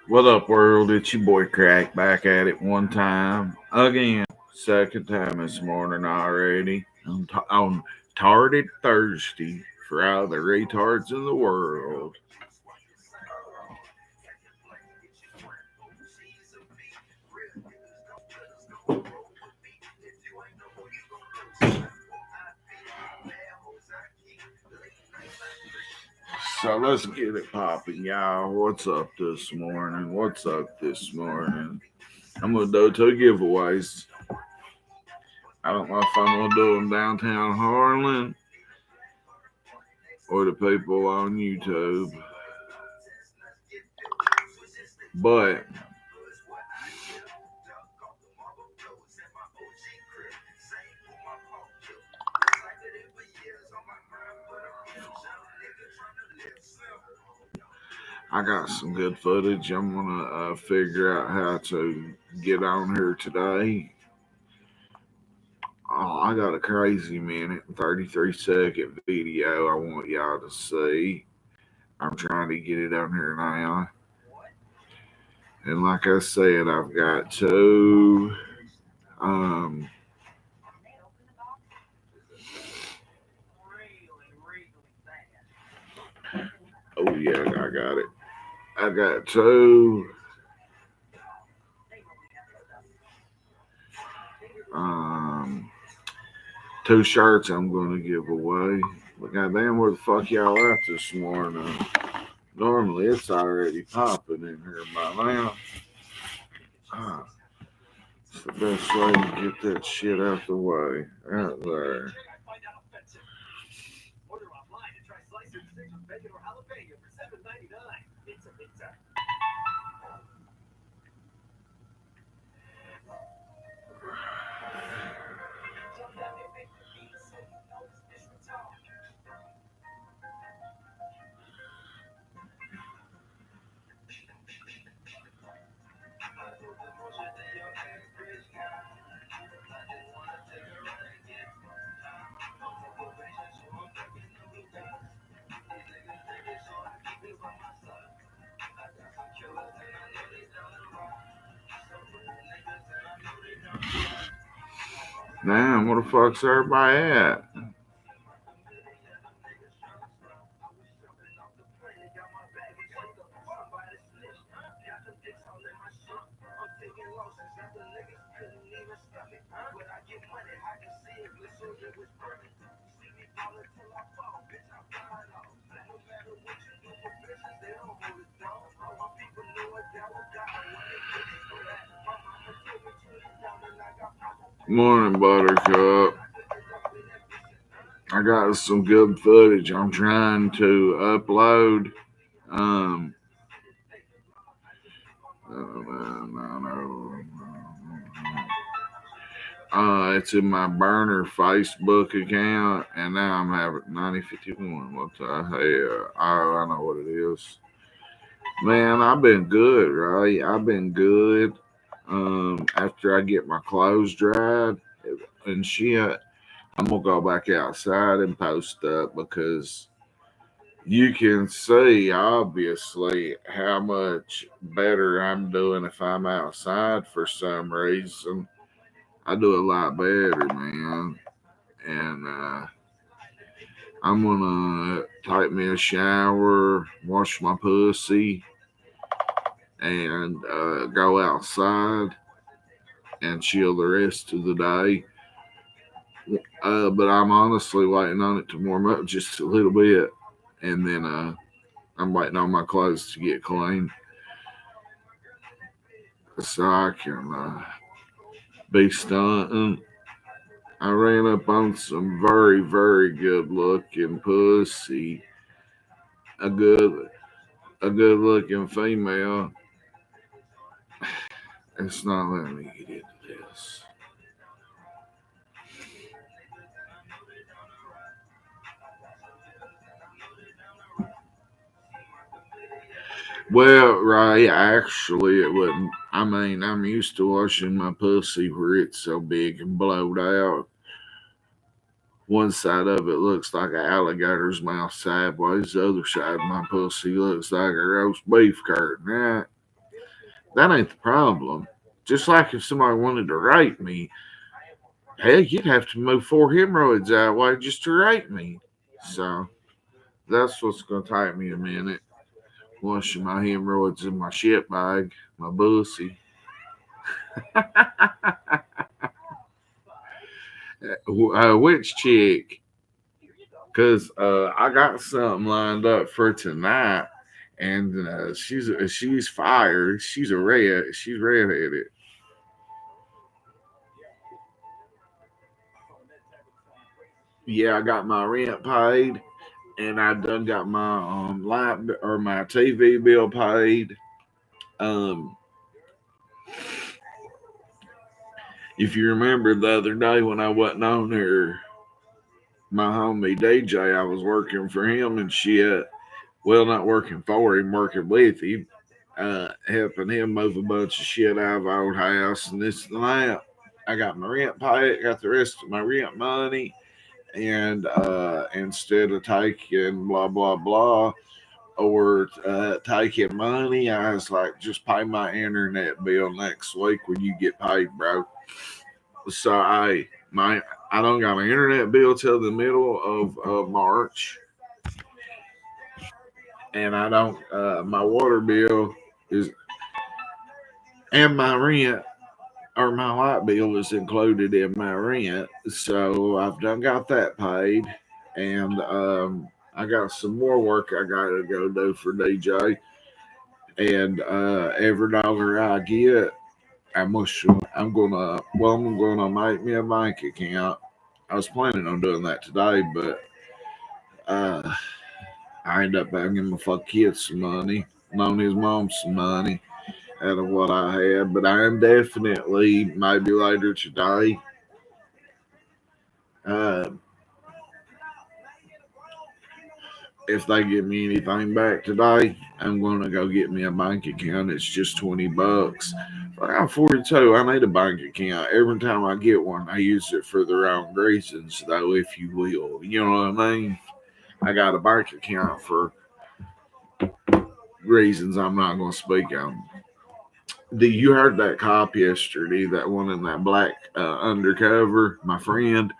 What up, world? It's your boy Crack back at it one time again. Second time this morning already on Tarted Thursday for all the retards in the world. So let's get it popping, y'all. What's up this morning? What's up this morning? I'm gonna do two giveaways. I don't know if I'm gonna do them downtown Harlan or the people on YouTube, but I got some good footage. I'm gonna figure out how to get on here today. Oh, I got a crazy minute, 33-second video I want y'all to see. I'm trying to get it on here now. And like I said, I've got two. Um, oh yeah, I got it. I got um, two shirts I'm gonna give away. But goddamn, where the fuck y'all at this morning? Normally it's already popping in here by now. Ah, it's the best way to get that shit out the way. Out there. Damn, where the fuck's everybody at? Morning, Buttercup. I got some good footage I'm trying to upload. Um, it's in my burner Facebook account, and now I'm having 9051. What the hell? Oh, I know what it is. Man, I've been good, right? I've been good. After I get my clothes dried and shit, I'm gonna go back outside and post up because you can see obviously how much better I'm doing if I'm outside for some reason. I do a lot better, man. And I'm gonna take me a shower, wash my pussy, and go outside and chill the rest of the day. But I'm honestly waiting on it to warm up just a little bit, and then I'm waiting on my clothes to get clean so I can be stunting. I ran up on some very, very good looking pussy, a good, a good looking female. It's not letting me get into this. Well, right, actually, it wouldn't. I mean, I'm used to washing my pussy where it's so big and blowed out. One side of it looks like an alligator's mouth sideways. The other side of my pussy looks like a roast beef curtain, right? That ain't the problem. Just like if somebody wanted to rape me, hell, you'd have to move 4 hemorrhoids that way just to rape me. So that's what's gonna take me a minute. Washing my hemorrhoids in my shit bag, my bussy. Which chick? Cause I got something lined up for tonight, and she's fired. She's redheaded. Yeah, I got my rent paid, and I done got my light or my TV bill paid. Um, if you remember the other day when I wasn't on here, my homie DJ, I was working for him and shit. Well, not working for him, working with him, helping him move a bunch of shit out of our old house and this and that. I got my rent paid, got the rest of my rent money, and instead of taking blah blah blah or taking money, I was like, just pay my internet bill next week when you get paid, bro. So I don't got an internet bill till the middle of March, and I don't my water bill is and my rent or my light bill is included in my rent. So I've done got that paid, and I got some more work I got to go do for DJ. And every dollar I get, I'm gonna make me a bank account. I was planning on doing that today, but uh, I ended up banging my fuck kid some money, loan his mom some money out of what I had. But I am definitely maybe later today. Uh, if they give me anything back today, I'm gonna go get me a bank account. It's just $20. I'm 42. I need a bank account. Every time I get one, I use it for the wrong reasons, though, if you will. You know what I mean? I got a bank account for reasons I'm not going to speak on. You heard that cop yesterday, that one in that black undercover, my friend,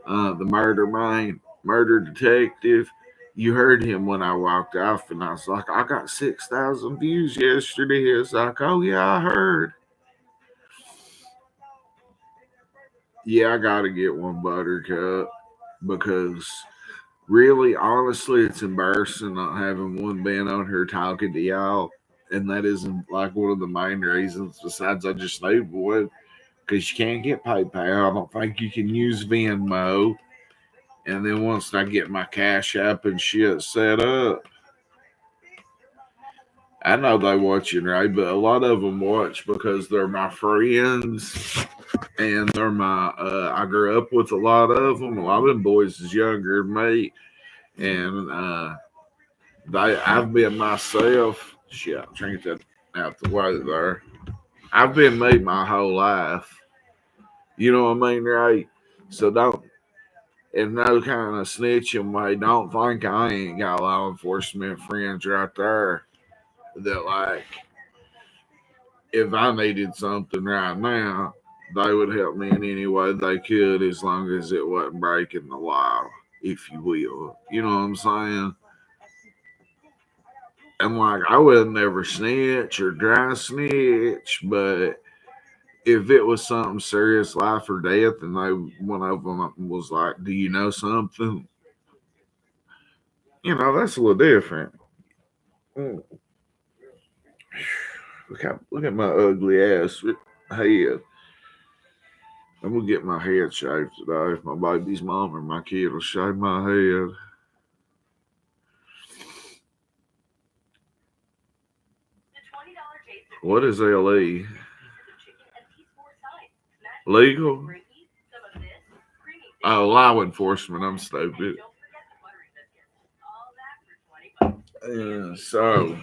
the murder detective. You heard him when I walked off, and I was like, I got 6,000 views yesterday. He was like, oh, yeah, I heard. Yeah, I got to get one, Buttercup, because really, honestly, it's embarrassing not having one band on here talking to y'all. And that isn't like one of the main reasons, besides I just need one, because you can't get PayPal. I don't think you can use Venmo. And then once I get my Cash App and shit set up, I know they watching, right? But a lot of them watch because they're my friends and they're my. I grew up with a lot of them. A lot of them boys is younger than me, and I've been myself. Shit, I'm trying to get that out the way there. I've been me my whole life. You know what I mean, right? So don't, in no kind of snitching way, don't think I ain't got law enforcement friends right there that, like, if I needed something right now, they would help me in any way they could as long as it wasn't breaking the law, if you will. You know what I'm saying? And like, I would never snitch or dry snitch, but if it was something serious, life or death, and one of them was like, "Do you know something?" That's a little different. Mm, look at my ugly ass head. I'm gonna get my head shaved today. If my baby's mom or my kid will shave my head. What is LE? Legal? Oh, law enforcement. I'm stupid. So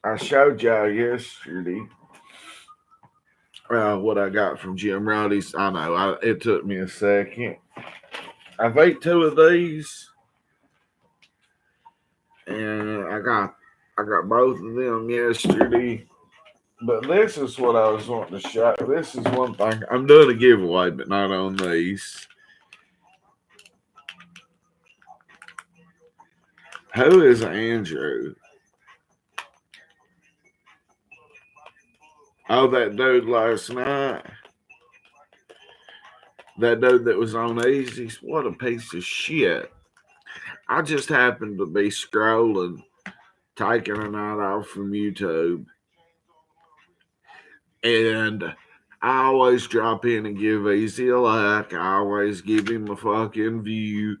I showed y'all yesterday what I got from Jim Roddy's. I know it took me a second. I've ate two of these, and I got I got both of them yesterday. But this is what I was wanting to show. This is one thing. I'm doing a giveaway, but not on these. Who is Andrew? Oh, that dude last night. That dude that was on Easy. What a piece of shit. I just happened to be scrolling, taking a night off from YouTube. And I always drop in and give Easy a like. I always give him a fucking view,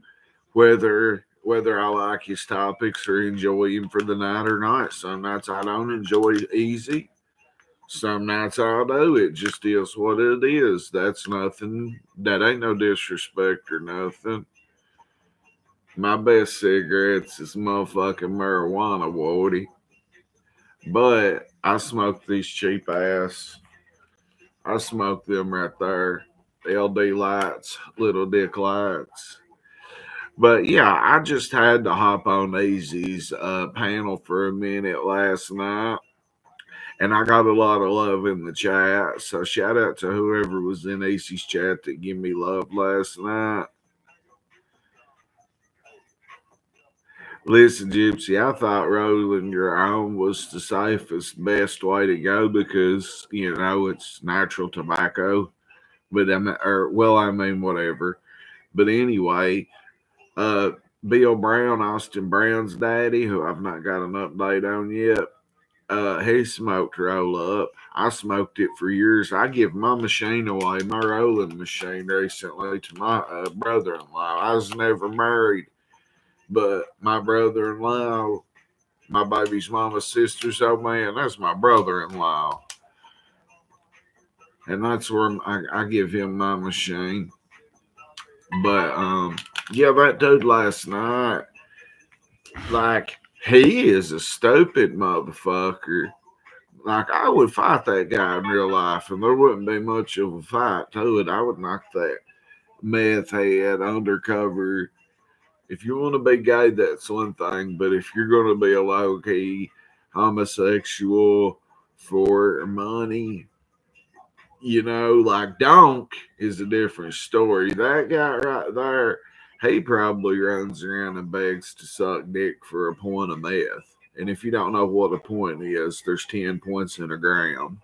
whether I like his topics or enjoy him for the night or not. Some nights I don't enjoy Easy. Some nights I do. It just is what it is. That's nothing. That ain't no disrespect or nothing. My best cigarettes is motherfucking marijuana, Woody. But I smoke these cheap ass. I smoke them right there. LD lights, little dick lights. But yeah, I just had to hop on Easy's panel for a minute last night. And I got a lot of love in the chat. So shout out to whoever was in Easy's chat that gave me love last night. Listen, Gypsy, I thought rolling your own was the safest, best way to go because, it's natural tobacco. But I mean, whatever. But anyway, uh, Bill Brown, Austin Brown's daddy, who I've not got an update on yet, he smoked roll up. I smoked it for years. I give my machine away, my rolling machine, recently to my brother-in-law. I was never married, but my brother-in-law, my baby's mama's sister's old man, that's my brother-in-law, and that's where I give him my machine. But yeah, that dude last night, like, he is a stupid motherfucker. Like, I would fight that guy in real life, and there wouldn't be much of a fight to it. I would knock that meth head undercover. If you want to be gay, that's one thing, but if you're going to be a low key homosexual for money, like Donk is a different story. That guy right there, he probably runs around and begs to suck dick for a point of meth. And if you don't know what a point is, there's 10 points in a gram.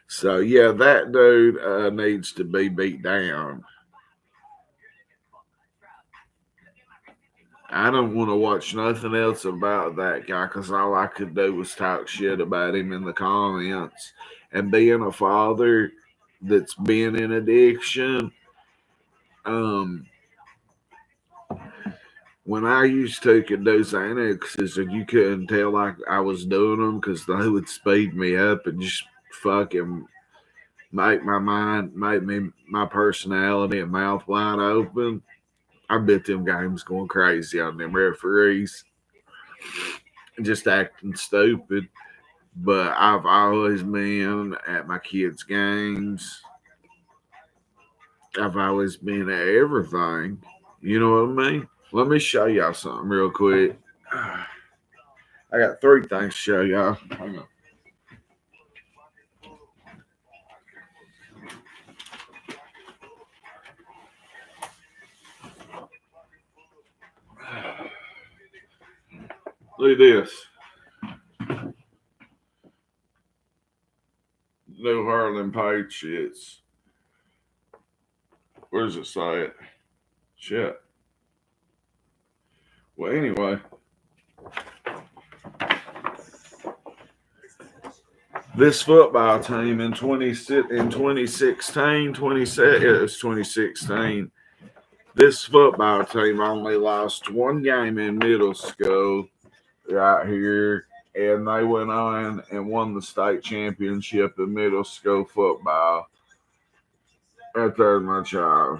So, yeah, that dude needs to be beat down. I don't want to watch nothing else about that guy because all I could do was talk shit about him in the comments. And being a father that's been in addiction, um, when I used to could do Xanaxes and you couldn't tell like I was doing them because they would speed me up and just fucking make me my personality and mouth wide open. I bet them games going crazy on them referees, just acting stupid. But I've always been at my kids' games. I've always been at everything. You know what I mean? Let me show y'all something real quick. I got three things to show y'all. Hang on. Look at this. New Harlan Patriots. Where does it say it? Shit. Well, anyway. This football team in 2016, it was 2016. This football team only lost one game in middle school right here, and they went on and won the state championship in middle school football. Right there, my child,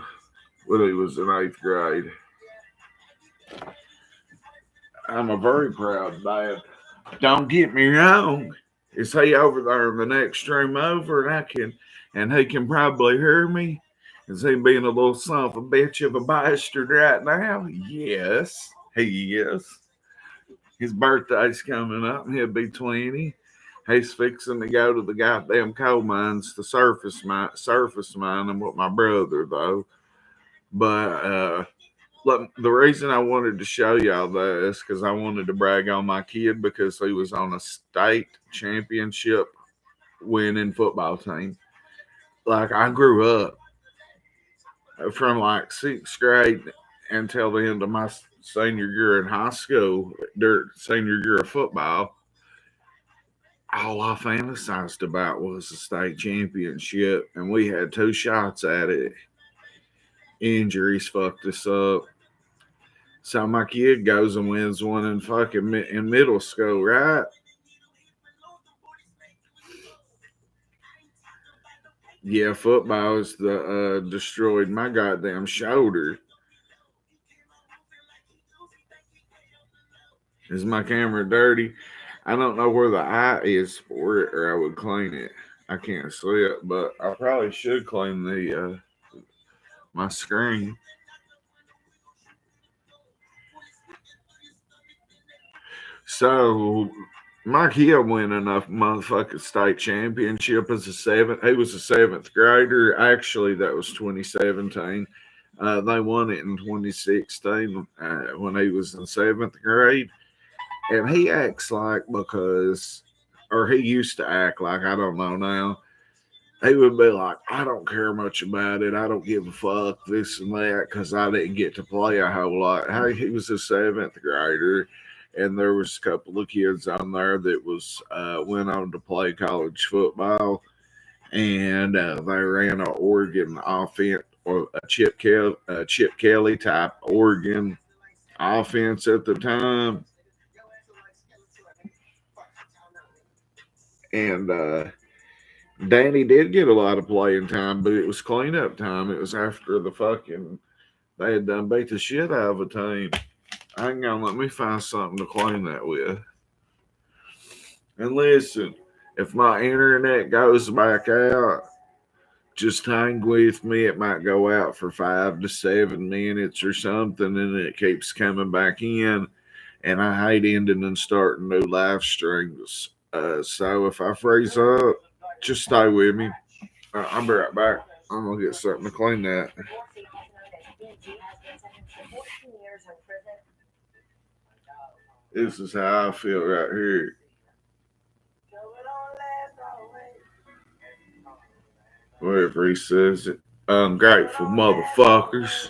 when he was in 8th grade. I'm a very proud dad. Don't get me wrong. Is he over there in the next room over, and he can probably hear me? Is he being a little son of a bitch of a bastard right now? Yes, he is. His birthday's coming up, and he'll be 20. He's fixing to go to the goddamn coal mines, the surface mining with my brother, though. But look, the reason I wanted to show y'all this because I wanted to brag on my kid because he was on a state championship winning football team. Like I grew up from like sixth grade until the end of my senior year in high school, their senior year of football. All I fantasized about was the state championship, and we had two shots at it. Injuries fucked us up. So my kid goes and wins one in fucking in middle school, right? Yeah, football is the destroyed my goddamn shoulder. Is my camera dirty? I don't know where the eye is for it, or I would clean it. I can't see it, but I probably should clean the my screen. So my kid win enough motherfucking state championship as a seventh. He was a seventh grader. Actually, that was 2017. They won it in 2016 when he was in seventh grade. And he acts like because, or he used to act like, I don't know now. He would be like, I don't care much about it. I don't give a fuck, this and that, because I didn't get to play a whole lot. Hey, he was a seventh grader, and there was a couple of kids on there that was went on to play college football, and they ran an Oregon offense or a Chip Kelly type Oregon offense at the time, and Danny did get a lot of playing time, but it was cleanup time. It was after the fucking they had done beat the shit out of a team. Hang on, let me find something to clean that with. And listen, if my internet goes back out, just hang with me. It might go out for 5 to 7 minutes or something, and it keeps coming back in. And I hate ending and starting new live streams. So if I freeze up, just stay with me. I'll be right back. I'm gonna get something to clean that. This is how I feel right here. Wherever he says it. Ungrateful motherfuckers.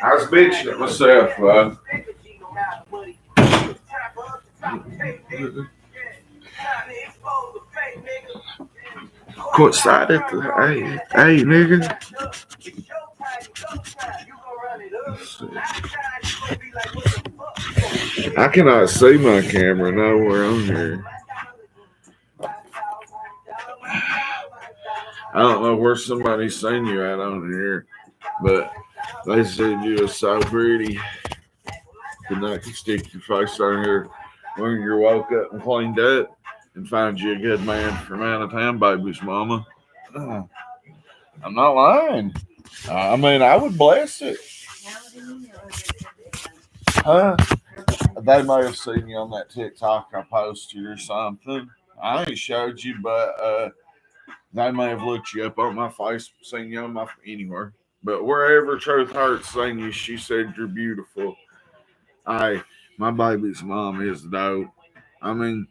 I was bitching at myself, bud. Courtside at the hey nigga. I cannot see my camera nowhere on here. I don't know where somebody's seen you at on here, but they said you were so pretty. Could not stick your face on here when you woke up and cleaned up and find you a good man from out of town, baby's mama. I'm not lying. I mean, I would bless it. Huh? They may have seen you on that TikTok I posted or something. I ain't showed you, but they may have looked you up on my face, seen you on my anywhere. But wherever Truth Hurts seen you, she said you're beautiful. Hey, my baby's mom is dope. I mean,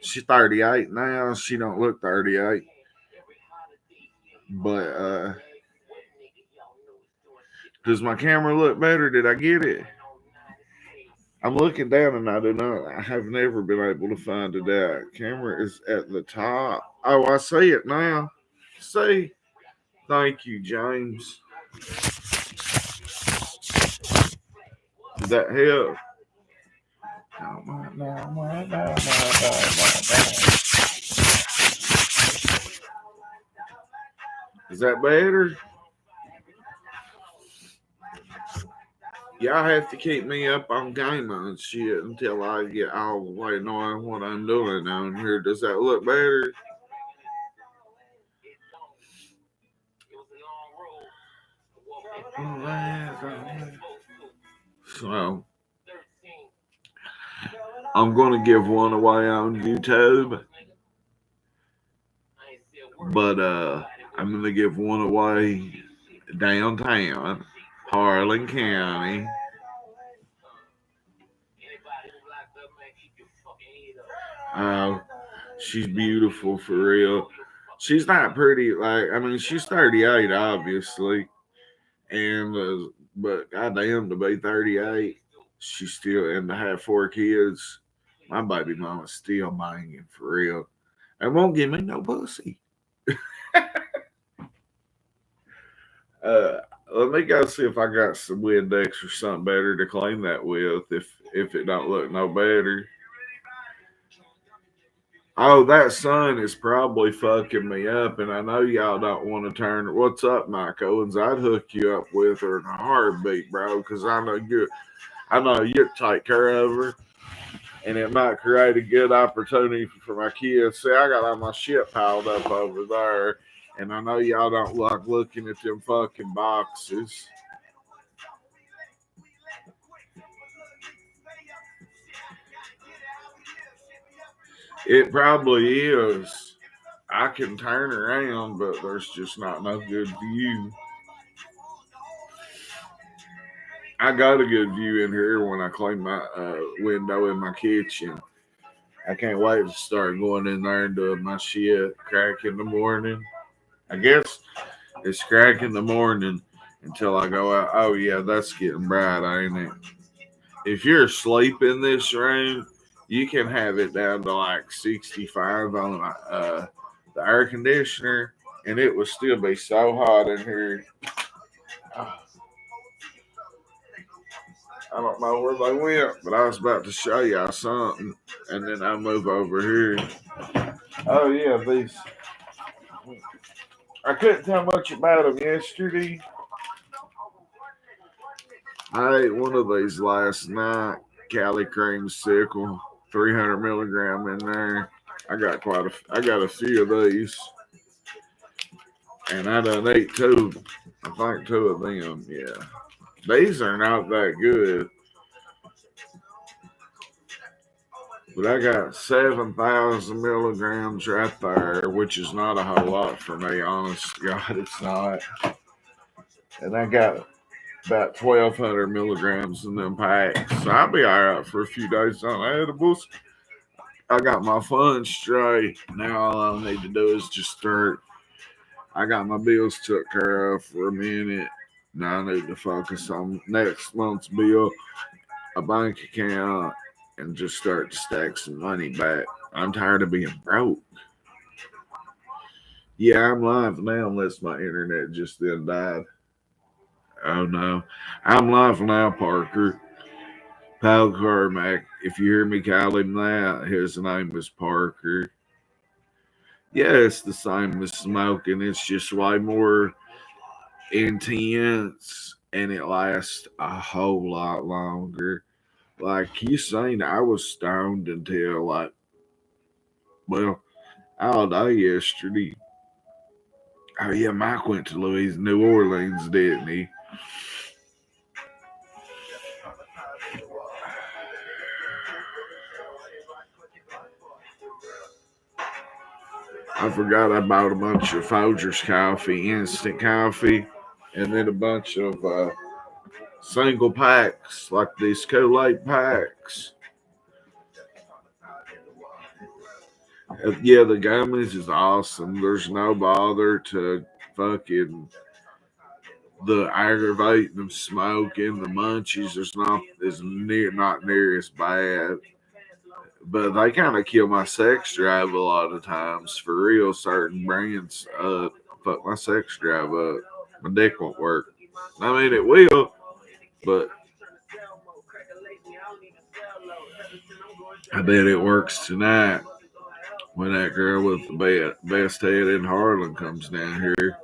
she's 38 now. She don't look 38. But does my camera look better? Did I get it? I'm looking down and I have never been able to find it out. Camera is at the top. Oh, I see it now. See? Thank you, James. Does that help? Is that better? Y'all have to keep me up on game and shit until I get all the way knowing what I'm doing down here. Does that look better? So, I'm going to give one away on YouTube. But I'm going to give one away downtown, Harlan County. She's beautiful for real. She's not pretty, she's 38, obviously. And, but goddamn, to be 38, she's still, and to have 4 kids, my baby mama's still banging for real. And won't give me no pussy. Let me go see if I got some Windex or something better to clean that with. If it don't look no better. Oh, that sun is probably fucking me up, and I know y'all don't want to turn. What's up, Mike Owens? I'd hook you up with her in a heartbeat, bro, because I know you take care of her, and it might create a good opportunity for my kids. See, I got all my shit piled up over there, and I know y'all don't like looking at them fucking boxes. It probably is. I can turn around, but there's just not no good view. I got a good view in here when I clean my window in my kitchen. I can't wait to start going in there and doing my shit. Crack in the morning. I guess it's crack in the morning until I go out. Oh, yeah, that's getting bright, ain't it? If you're asleep in this room, you can have it down to like 65 on the air conditioner, and it will still be so hot in here. I don't know where they went, but I was about to show y'all something, and then I move over here. Oh yeah, these. I couldn't tell much about them yesterday. I ate one of these last night. Cali creamsicle, 300 milligram in there. I got a few of these, and I done ate 2. I think 2 of them. Yeah, these are not that good. But I got 7,000 milligrams right there, which is not a whole lot for me, honest to God, it's not. And I got about 1,200 milligrams in them packs. So I'll be all right for a few days on edibles. I got my funds straight. Now all I need to do is just start I got my bills took care of for a minute. Now I need to focus on next month's bill, a bank account, and just start to stack some money back. I'm tired of being broke. Yeah, I'm live now unless my internet just then died. Oh no. I'm live now, Parker. Pal Carmack. If you hear me call him that, his name is Parker. Yeah, it's the same as smoking. It's just way more intense and it lasts a whole lot longer. Like you saying, I was stoned until well, all day yesterday. Oh yeah, Mike went to New Orleans, didn't he? I forgot I bought a bunch of Folgers coffee, instant coffee, and then a bunch of single packs, like these Kool-Aid packs. Yeah, the gummies is awesome. There's no bother to fucking the aggravating of smoking, the munchies. There's not near as bad. But they kind of kill my sex drive a lot of times. For real, certain brands fuck my sex drive up. My dick won't work. I mean, it will, but I bet it works tonight when that girl with the best head in Harlan comes down here.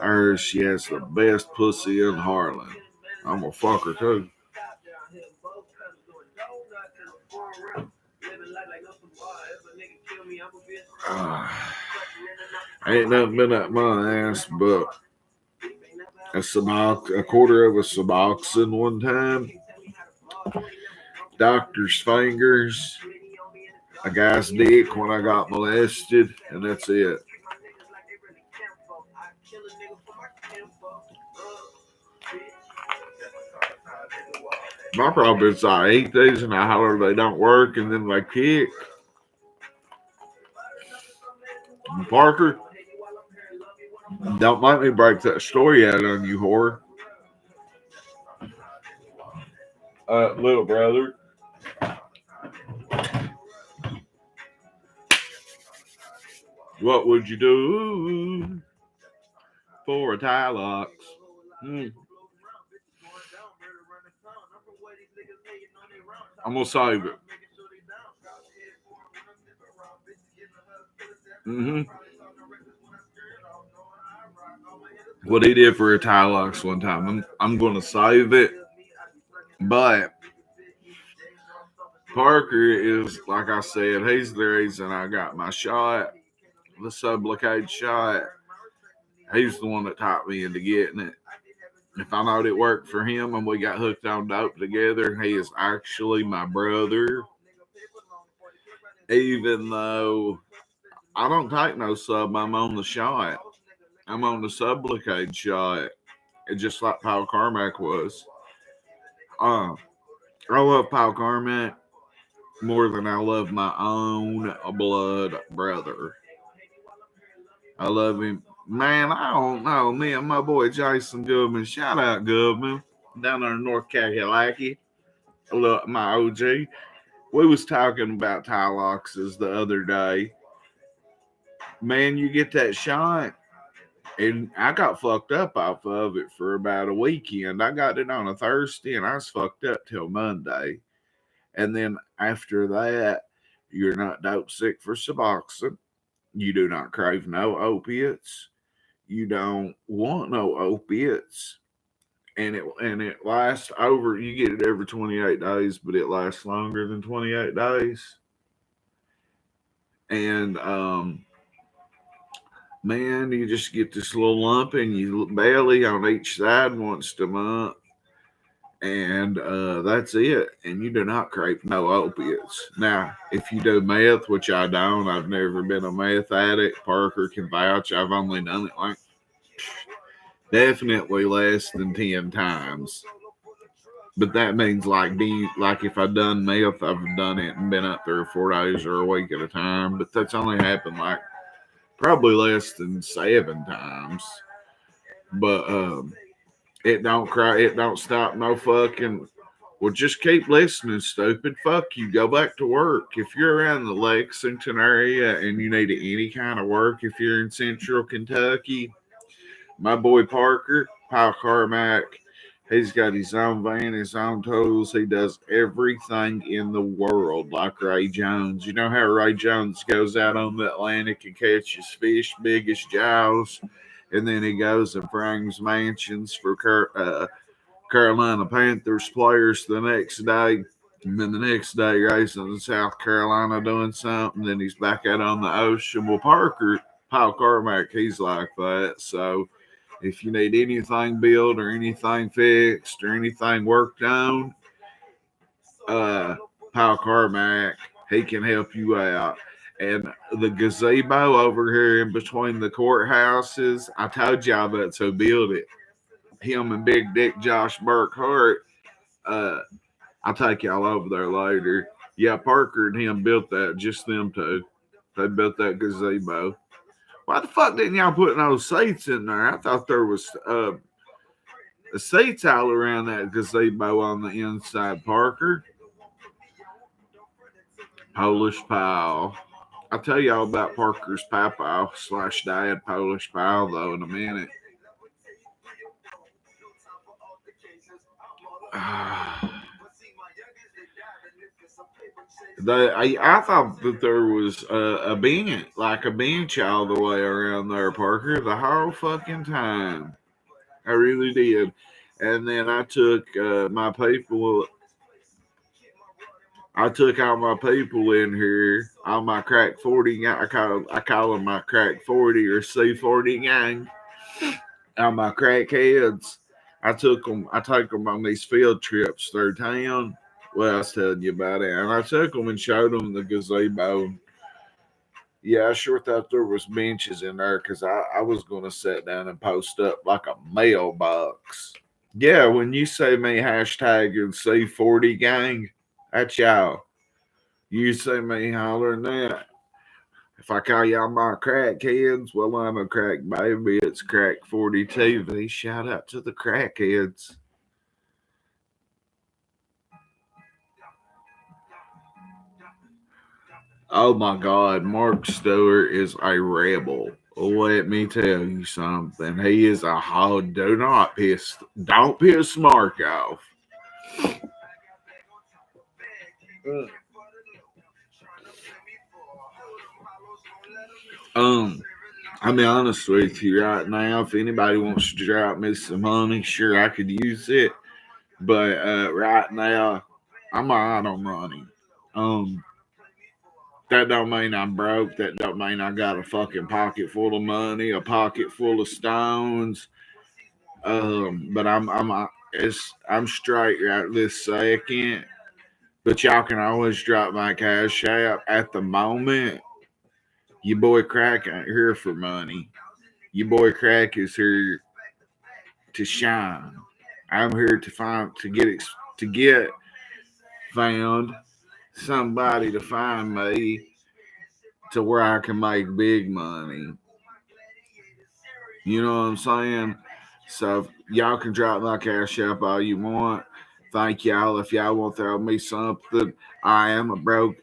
I heard she has the best pussy in Harlan. I'm gonna fuck her too. Uh, ain't nothing been up my ass but a quarter of a Suboxone one time, doctor's fingers, a guy's dick when I got molested, and that's it. My problem is I eat these and I holler they don't work and then they kick. Parker, don't make me break that story out on you, whore. Little brother. What would you do for a Tylox? I'm gonna save it. What he did for a Tylox one time. I'm gonna save it, but Parker is like I said. He's the reason I got my shot, the Sublocade shot. He's the one that taught me into getting it. If I knowed it worked for him and we got hooked on dope together, he is actually my brother. Even though I don't take no sub, I'm on the shot. I'm on the Sublocade shot. It's just like Paul Carmack was. I love Paul Carmack more than I love my own blood brother. I love him. Man, I don't know. Me and my boy Jason Goodman, shout out Goodman, down there in North Kakalaki. Look, my OG. We was talking about Tyloxes the other day. Man, you get that shot, and I got fucked up off of it for about a weekend. I got it on a Thursday, and I was fucked up till Monday. And then after that, you're not dope sick for Suboxone. You do not crave no opiates. You don't want no opiates. And it lasts over. You get it every 28 days, but it lasts longer than 28 days. And man, you just get this little lump in your belly on each side once a month, and that's it. And you do not crave no opiates. Now, if you do meth, which I don't, I've never been a meth addict. Parker can vouch. I've only done it like definitely less than 10 times. But that means like if I've done meth, I've done it and been up there 4 days or a week at a time. But that's only happened like probably less than 7 times. But it don't cry, it don't stop no fucking. Well, just keep listening, stupid. Fuck you. Go back to work. If you're around the Lexington area and you need any kind of work, if you're in Central Kentucky, my boy Parker, Kyle Carmack, he's got his own van, his own tools. He does everything in the world like Ray Jones. You know how Ray Jones goes out on the Atlantic and catches fish big as jaws, and then he goes and frames mansions for Carolina Panthers players the next day. And then the next day, racing in South Carolina doing something. Then he's back out on the ocean. Well, Paul Carmack, he's like that. So if you need anything built or anything fixed or anything worked on, uh, Paul Carmack, he can help you out. And the gazebo over here in between the courthouses, I told y'all that's who built it. Him and Big Dick Josh Burkhart. Uh, I'll take y'all over there later. Yeah, Parker and him built that, just them two. They built that gazebo. Why the fuck didn't y'all put no seats in there? I thought there was seats all around that gazebo on the inside, Parker. Polish pal. I'll tell y'all about Parker's papa slash dad, Polish pal, though, in a minute. I thought that there was a bench, like a bench all the way around there, Parker, the whole fucking time. I really did. And then I took all my people in here, all my crack 40, I call them my crack 40 or C40 gang, all my crackheads. I took them on these field trips through town. Well, I was telling you about it. And I took them and showed them the gazebo. Yeah, I sure thought there was benches in there because I was going to sit down and post up like a mailbox. Yeah, when you say me hashtag and C40 gang, that's y'all. You see me hollering that. If I call y'all my crackheads, well, I'm a crack baby. It's Crack 40 TV. Shout out to the crackheads. Oh my God, Mark Stewart is a rebel. Let me tell you something. He is a hog. Don't piss Mark off. Um, I'll be honest with you right now. If anybody wants to drop me some money, sure I could use it. But right now, I'm out on money. Um, that don't mean I'm broke. That don't mean I got a fucking pocket full of money, a pocket full of stones. But I'm straight right this second. But y'all can always drop my cash app at the moment. Your boy Crack ain't here for money. Your boy Crack is here to shine. I'm here to get found, somebody to find me to where I can make big money. You know what I'm saying? So y'all can drop my cash app all you want. Thank y'all. If y'all want to throw me something, I am a broke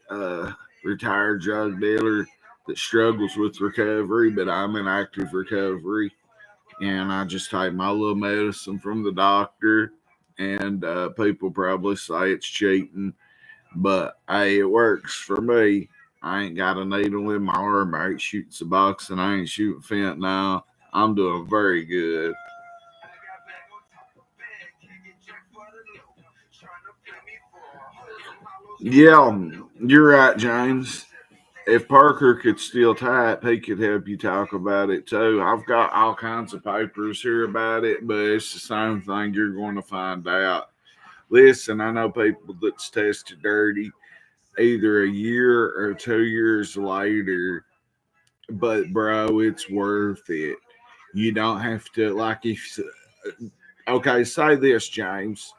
retired drug dealer that struggles with recovery, but I'm in active recovery. And I just take my little medicine from the doctor. And people probably say it's cheating, but hey, it works for me. I ain't got a needle in my arm. I ain't shooting Suboxone. I ain't shooting fentanyl. I'm doing very good. Yeah, you're right, James. If Parker could still type, he could help you talk about it too. I've got all kinds of papers here about it, but it's the same thing you're going to find out. Listen, I know people that's tested dirty either a year or 2 years later, but bro, it's worth it. You don't have to, like, if, okay, say this, James.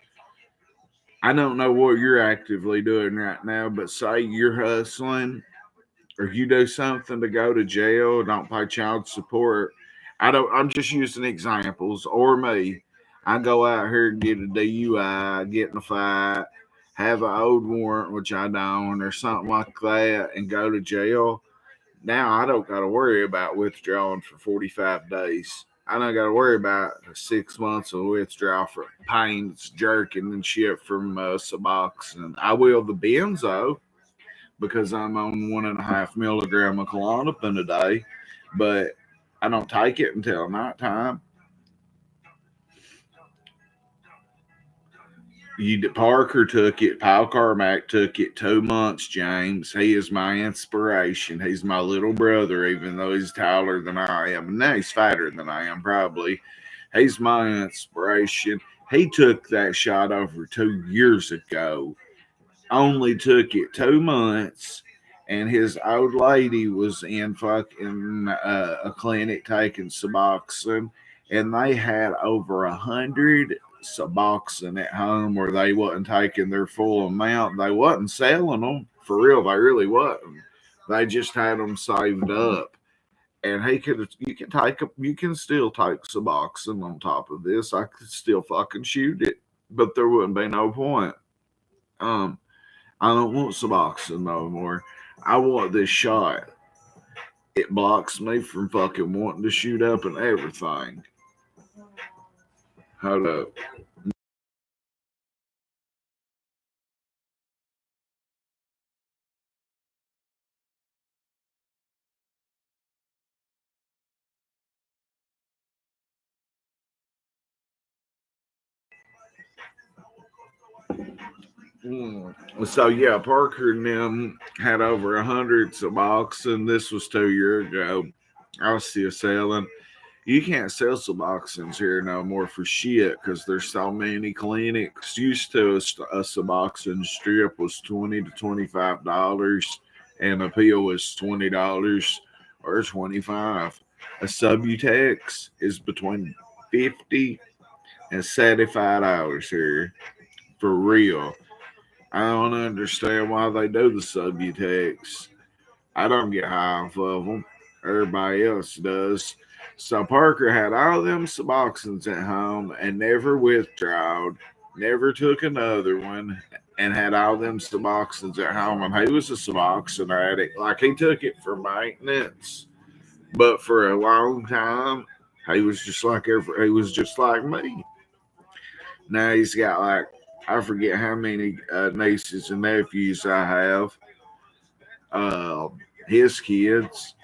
I don't know what you're actively doing right now, but say you're hustling or you do something to go to jail, don't pay child support. I'm just using examples. Or me, I go out here and get a DUI, get in a fight, have an old warrant, which I don't, or something like that, and go to jail. Now I don't got to worry about withdrawing for 45 days. I don't got to worry about 6 months of withdrawal for pains, jerking, and shit from Suboxone. I will the benzo because I'm on 1.5 milligram of Klonopin a day, but I don't take it until nighttime. Parker took it. Paul Carmack took it 2 months, James. He is my inspiration. He's my little brother, even though he's taller than I am. Now he's fatter than I am, probably. He's my inspiration. He took that shot over 2 years ago. Only took it 2 months, and his old lady was in fucking a clinic taking Suboxone, and they had over 100 Suboxone at home where they wasn't taking their full amount. They wasn't selling them for real. They really wasn't. They just had them saved up. And you can still take Suboxone on top of this. I could still fucking shoot it, but there wouldn't be no point. I don't want Suboxone no more. I want this shot. It blocks me from fucking wanting to shoot up and everything. Hold up. So yeah, Parker and them had over 100 Suboxone. This was 2 years ago. I was still selling. You can't sell Suboxones here no more for shit because there's so many clinics. Used to a Suboxone strip was $20 to $25, and a pill was $20 or 25. A Subutex is between 50 and $75 here for real. I don't understand why they do the Subutex. I don't get high off of them. Everybody else does. So Parker had all them Suboxones at home and never withdrawed, never took another one, and had all them Suboxones at home. And he was a Suboxone addict. Like he took it for maintenance, but for a long time he was just like he was just like me. Now he's got like I forget how many nieces and nephews I have. Uh, his kids,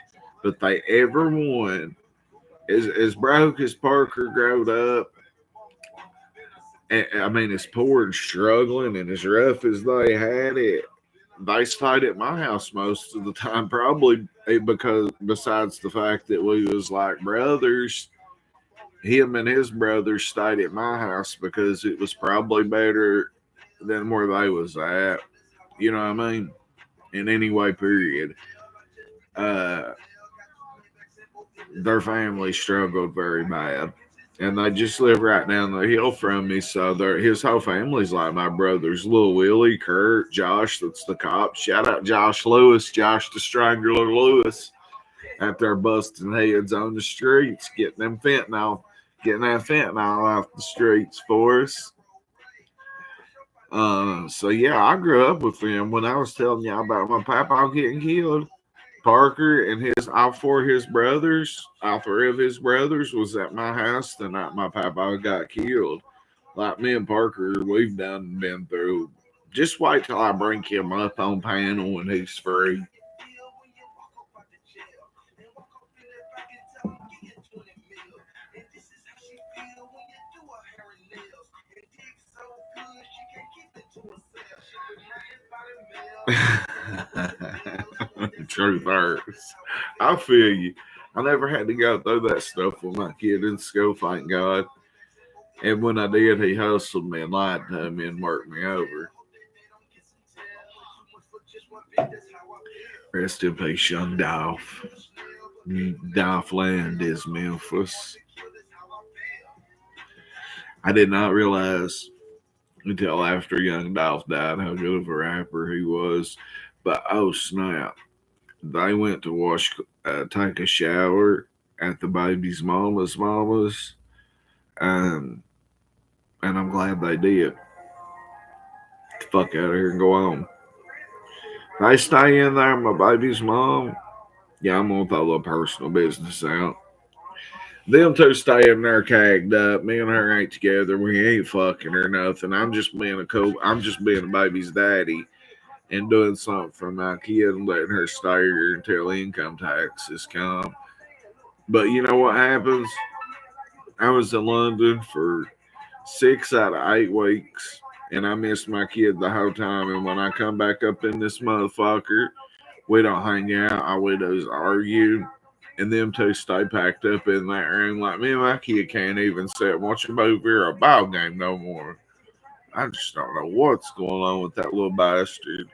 but they ever won. As broke as Parker growed up, I mean, as poor and struggling and as rough as they had it, they stayed at my house most of the time. Probably because besides the fact that we was like brothers, him and his brothers stayed at my house because it was probably better than where they was at. You know what I mean? In any way, period. Uh, their family struggled very bad. And they just live right down the hill from me. So his whole family's like my brothers. Little Willie, Kurt, Josh, that's the cop. Shout out Josh Lewis, Josh the Strangler Lewis, out there busting heads on the streets, getting that fentanyl off the streets for us. So yeah, I grew up with him. When I was telling you about my papa getting killed, Parker and all three of his brothers was at my house the night my papa got killed. Like me and Parker, we've done been through. Just wait till I bring him up on panel when he's free. Truth hurts. I feel you. I never had to go through that stuff with my kid in school, thank God. And when I did, he hustled me and lied to me and worked me over. Rest in peace, young Dolph. Dolph Land is Memphis. I did not realize until after young Dolph died how good of a rapper he was. But oh snap. They went to take a shower at the baby's mama's, um, and I'm glad they did. Get the fuck out of here and go on. They stay in there, my baby's mom. Yeah, I'm gonna throw a little personal business out. Them two stay in there cagged up. Me and her ain't together. We ain't fucking or nothing. I'm just being a baby's daddy and doing something for my kid and letting her stay here until income taxes come. But you know what happens? I was in London for 6 out of 8 weeks, and I missed my kid the whole time. And when I come back up in this motherfucker, we don't hang out. All we do is argue. And them two stay packed up in that room like me and my kid can't even sit and watch a movie or a ball game no more. I just don't know what's going on with that little bastard.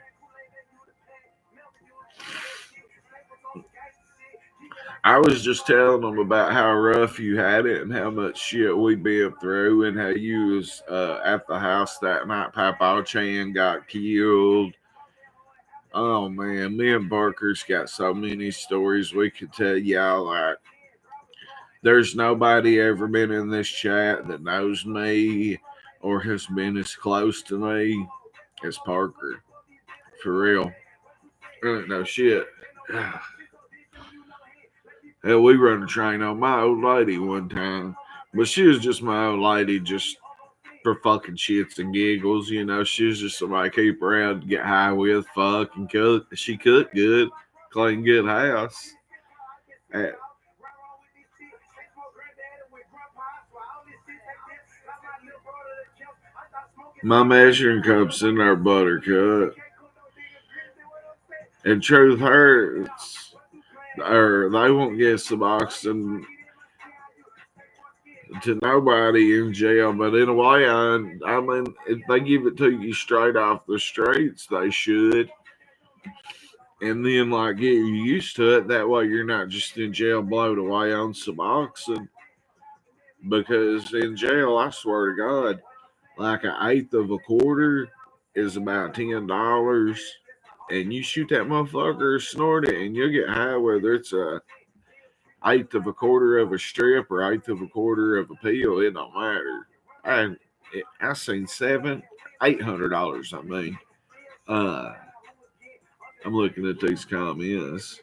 I was just telling them about how rough you had it and how much shit we been through and how you was at the house that night Papa Chan got killed. Oh man, me and Barker's got so many stories we could tell y'all. Like, there's nobody ever been in this chat that knows me or has been as close to me as Parker. For real. No shit. Hell, we run a train on my old lady one time. But she was just my old lady just for fucking shits and giggles. You know, she was just somebody to keep around, get high with, fuck, and cook. She cooked good, clean good house. Uh, My measuring cup's in our buttercup. And truth hurts. Or they won't get Suboxone to nobody in jail, but in a way, I mean, if they give it to you straight off the streets, they should. And then, like, get you used to it. That way, you're not just in jail blown away on Suboxone. Because in jail, I swear to God, like an eighth of a quarter is about $10. And you shoot that motherfucker, snort it, and you'll get high, whether it's a eighth of a quarter of a strip or eighth of a quarter of a pill. It don't matter. I seen $700-800. I mean, uh, I'm looking at these comments.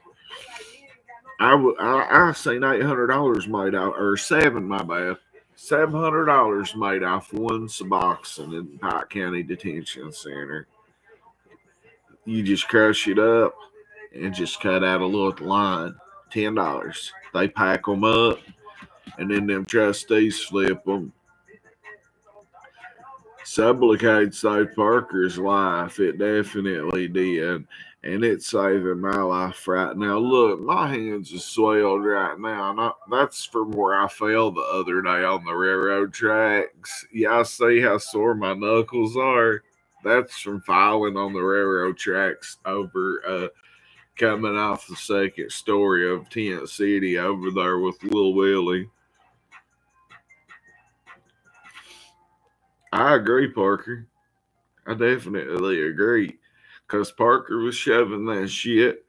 I seen $800 made out, or seven, my bad. $700 made off one Suboxone in Pike County Detention Center. You just crush it up and just cut out a little line. $10. They pack them up, and then them trustees flip them. Sublicates saved Parker's life. It definitely did. And it's saving my life right now. Look, my hands are swelled right now. That's from where I fell the other day on the railroad tracks. Y'all see how sore my knuckles are? That's from falling on the railroad tracks over coming off the second story of Tent City over there with Lil Willie. I agree, Parker. I definitely agree. Because Parker was shoving that shit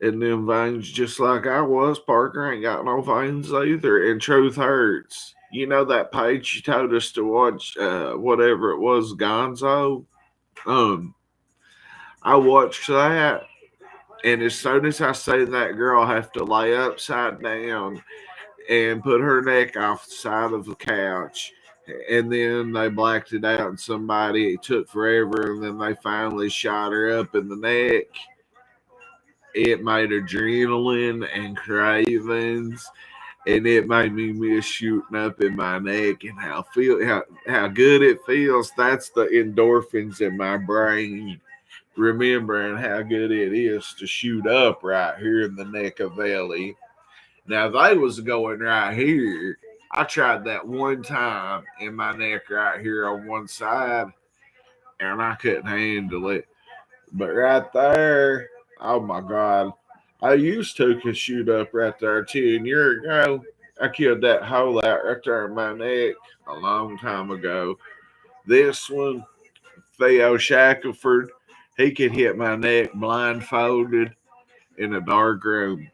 in them veins just like I was. Parker ain't got no veins either. And truth hurts. You know that page you told us to watch, whatever it was, Gonzo? Um, I watched that. And as soon as I see that girl have to lay upside down and put her neck off the side of the couch. And then they blacked it out, and it took forever, and then they finally shot her up in the neck. It made adrenaline and cravings, and it made me miss shooting up in my neck and how good it feels. That's the endorphins in my brain, remembering how good it is to shoot up right here in the neck of Ellie. Now they was going right here. I tried that one time in my neck right here on one side, and I couldn't handle it. But right there, oh my god, I used to could shoot up right there 10 years ago. I killed that hole out right there in my neck a long time ago. This one, Theo Shackelford, he could hit my neck blindfolded in a dark room.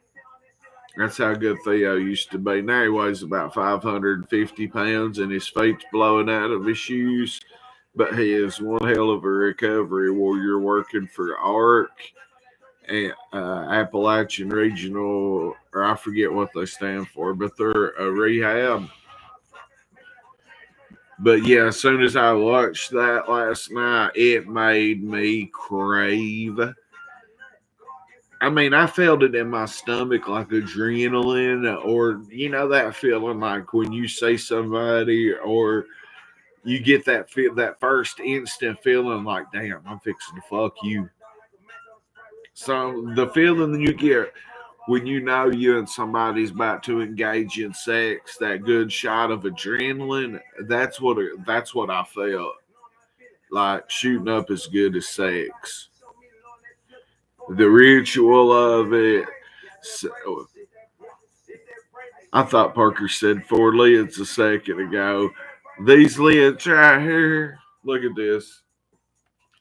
That's how good Theo used to be. Now he weighs about 550 pounds and his feet's blowing out of his shoes. But he is one hell of a recovery warrior working for ARC and Appalachian Regional, or I forget what they stand for, but they're a rehab. But yeah, as soon as I watched that last night, it made me crave. I mean, I felt it in my stomach like adrenaline, or that feeling like when you see somebody, or you get that feel, that first instant feeling like, damn, I'm fixing to fuck you. So the feeling you get when you know you and somebody's about to engage in sex, that good shot of adrenaline, that's what I felt like shooting up as good as sex. The ritual of it. So, I thought Parker said 4 lids a second ago. These lids right here, look at this.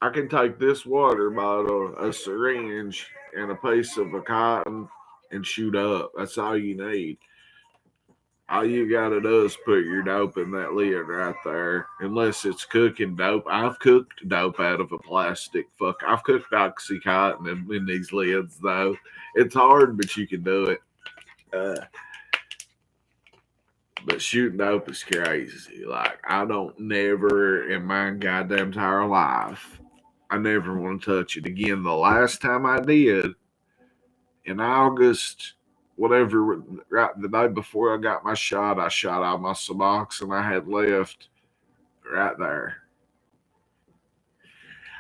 I can take this water bottle, a syringe, and a piece of a cotton and shoot up. That's all you need. All you gotta do is put your dope in that lid right there. Unless it's cooking dope. I've cooked dope out of a plastic. I've cooked oxycontin in these lids though. It's hard, but you can do it. But shooting dope is crazy. Like I don't never in my goddamn entire life, I never want to touch it again. The last time I did in August, whatever, right the day before I got my shot, I shot out my Suboxone I had left right there.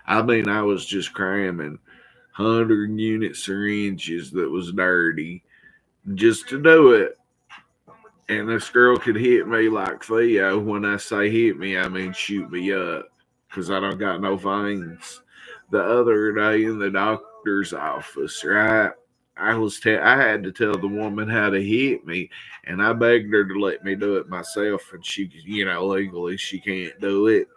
I mean, I was just cramming 100 unit syringes that was dirty just to do it. And this girl could hit me like Theo. When I say hit me, I mean shoot me up because I don't got no veins. The other day in the doctor's office, right? I had to tell the woman how to hit me, and I begged her to let me do it myself, and she, legally she can't do it.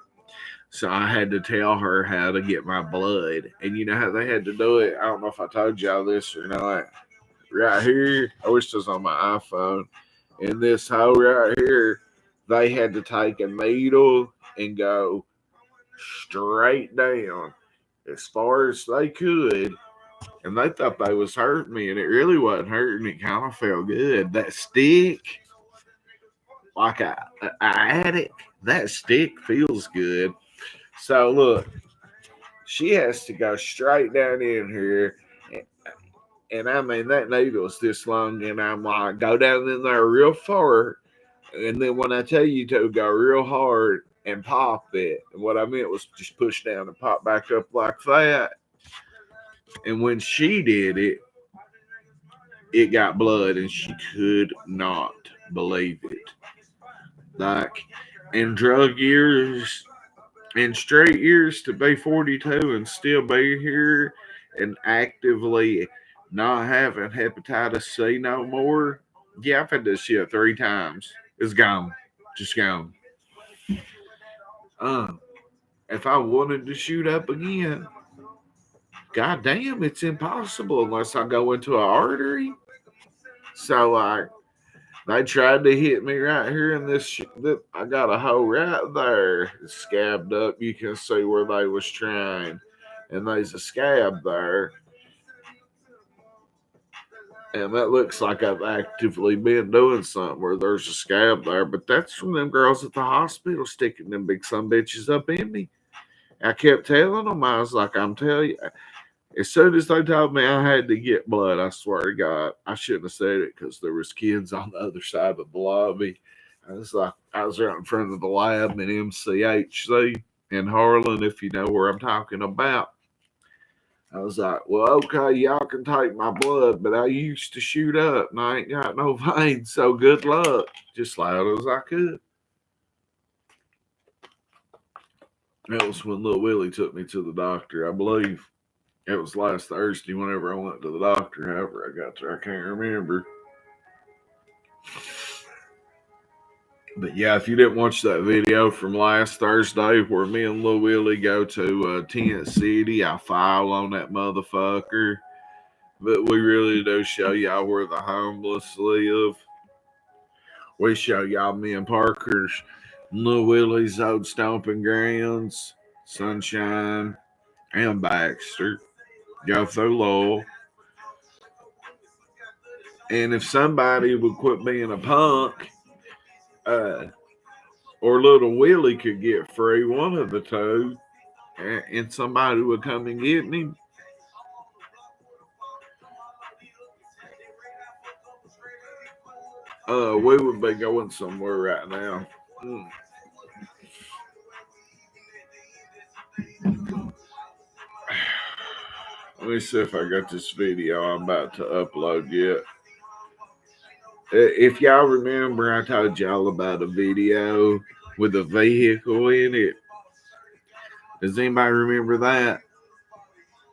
So I had to tell her how to get my blood, and you know how they had to do it. I don't know if I told y'all this or not. Right here, I wish this was on my iPhone. In this hole right here, they had to take a needle and go straight down as far as they could, and they thought they was hurting me, and it really wasn't hurting. It kind of felt good. That stick, like a addict, that stick feels good. So look, she has to go straight down in here, and I mean that needle's this long, and I'm like, go down in there real far, and then when I tell you to go real hard and pop it, and what I meant was just push down and pop back up like that. And when she did it, it got blood, and she could not believe it. Like in drug years, in straight years, to be 42 and still be here and actively not having hepatitis C no more. Yeah, I've had this shit 3 times. It's gone. Just gone. Uh, if I wanted to shoot up again, god damn, it's impossible unless I go into an artery. So, like, they tried to hit me right here in this. I got a hole right there. It's scabbed up. You can see where they was trying. And there's a scab there. And that looks like I've actively been doing something where there's a scab there. But that's from them girls at the hospital sticking them big some bitches up in me. I kept telling them, I was like, I'm telling you, as soon as they told me I had to get blood, I swear to God, I shouldn't have said it because there was kids on the other side of the lobby. I was right in front of the lab in MCHC in Harlan, if you know where I'm talking about. I was like, well, okay, y'all can take my blood, but I used to shoot up and I ain't got no veins, so good luck. Just loud as I could. That was when Little Willie took me to the doctor, I believe. It was last Thursday whenever I went to the doctor. However, I got there, I can't remember. But yeah, if you didn't watch that video from last Thursday where me and Lil Willie go to Tent City, I file on that motherfucker. But we really do show y'all where the homeless live. We show y'all me and Parker's Little Willie's old stomping grounds, Sunshine, and Baxter. Go through Lowell. And if somebody would quit being a punk, uh, or Little Willie could get free, one of the two, and somebody would come and get him, we would be going somewhere right now. Let me see if I got this video I'm about to upload yet. If y'all remember, I told y'all about a video with a vehicle in it. Does anybody remember that?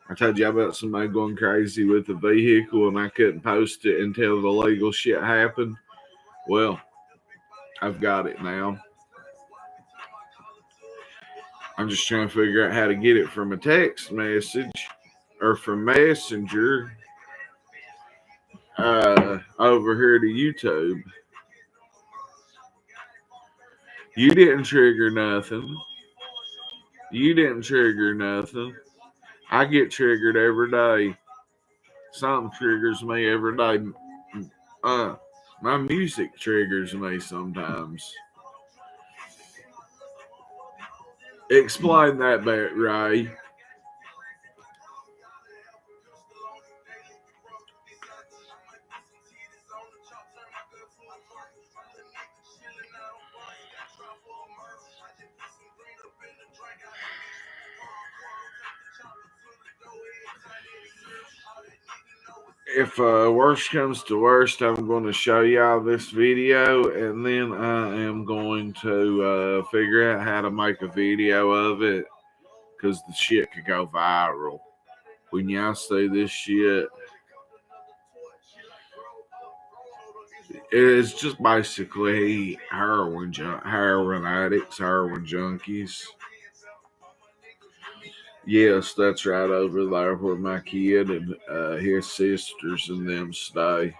I told you about somebody going crazy with a vehicle and I couldn't post it until the legal shit happened. Well, I've got it now. I'm just trying to figure out how to get it from a text message or from Messenger over here to YouTube. You didn't trigger nothing. You didn't trigger nothing. I get triggered every day. Something triggers me every day. My music triggers me sometimes. Explain that bit, Ray. If worst comes to worst, I'm going to show y'all this video and then I am going to figure out how to make a video of it because the shit could go viral. When y'all see this shit, it's just basically heroin addicts, heroin junkies. Yes, that's right over there where my kid and his sisters and them stay.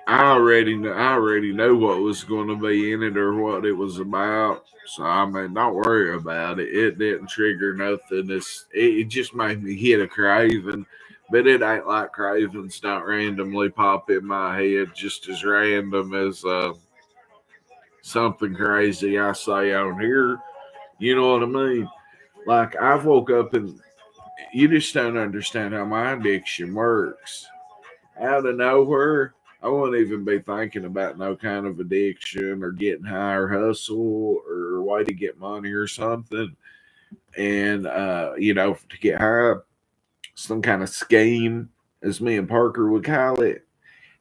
I already know what was going to be in it or what it was about. So I mean, don't worry about it. It didn't trigger nothing. It just made me hit a craving, but it ain't like cravings don't randomly pop in my head just as random as something crazy I say on here. You know what I mean? Like I've woke up and you just don't understand how my addiction works. Out of nowhere, I won't even be thinking about no kind of addiction or getting high or hustle or way to get money or something. And, to get high, some kind of scheme, as me and Parker would call it.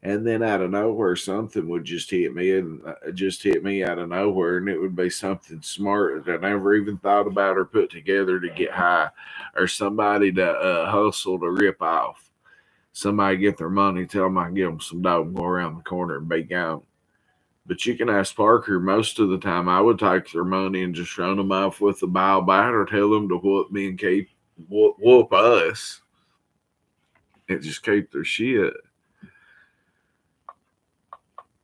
And then out of nowhere, something would just hit me and just hit me out of nowhere. And it would be something smart that I never even thought about or put together to get high or somebody to hustle to rip off. Somebody get their money, tell them I can give them some dough and go around the corner and be gone. But you can ask Parker, most of the time I would take their money and just run them off with a bile bat or tell them to whoop me and whoop us and just keep their shit.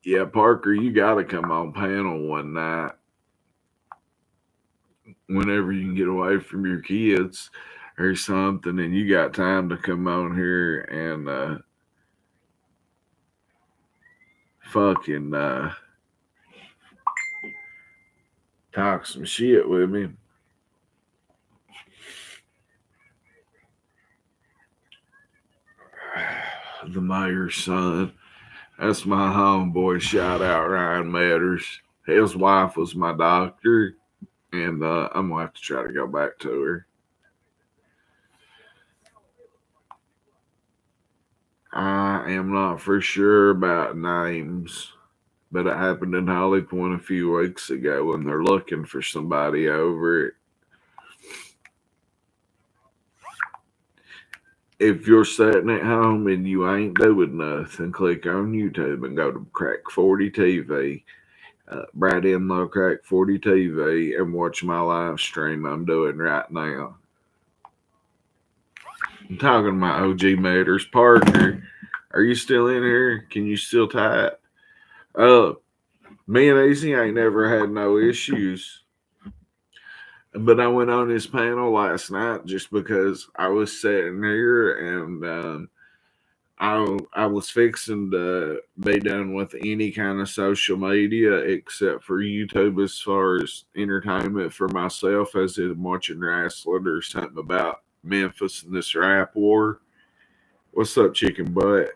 Yeah, Parker, you got to come on panel one night whenever you can get away from your kids or something and you got time to come on here and fucking talk some shit with me. The mayor's son. That's my homeboy. Shout out Ryan Matters. His wife was my doctor, and I'm gonna have to try to go back to her. I am not for sure about names, but it happened in Holly Point a few weeks ago, and they're looking for somebody over it. If you're sitting at home and you ain't doing nothing, click on YouTube and go to Crack 40 TV. Brad Inlow Crack 40 TV and watch my live stream I'm doing right now. I'm talking to my OG Matters partner. Are you still in here? Can you still type? Me and AC ain't never had no issues. But I went on his panel last night just because I was sitting here and I was fixing to be done with any kind of social media except for YouTube as far as entertainment for myself, as in watching wrestling or something about Memphis and this rap war. What's up, chicken butt?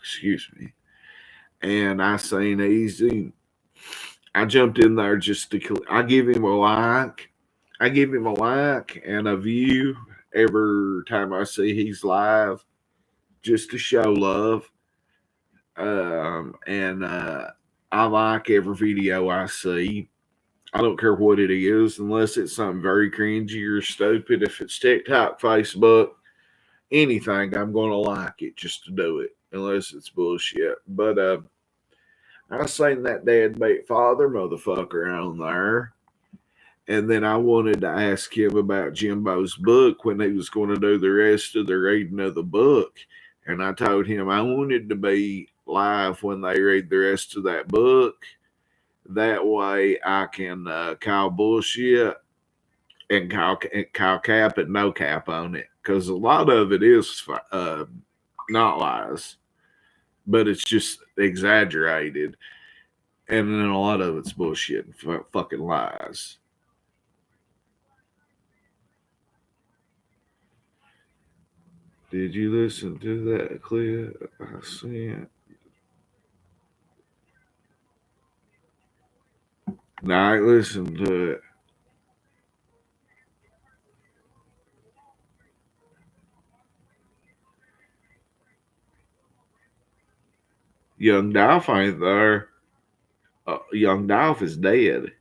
Excuse me. And I seen Easy. I jumped in there just to. I give him a like. I give him a like and a view every time I see he's live, just to show love. And I like every video I see. I don't care what it is, unless it's something very cringy or stupid. If it's TikTok, Facebook, anything, I'm going to like it just to do it, unless it's bullshit. But I seen that deadbeat father motherfucker on there. And then I wanted to ask him about Jimbo's book when he was going to do the rest of the reading of the book. And I told him I wanted to be live when they read the rest of that book. That way I can call bullshit and call cap and no cap on it. Because a lot of it is not lies, but it's just exaggerated. And then a lot of it's bullshit and fucking lies. Did you listen to that clip I sent? No, I listened to it. Young Dolph ain't there. Young Dolph is dead.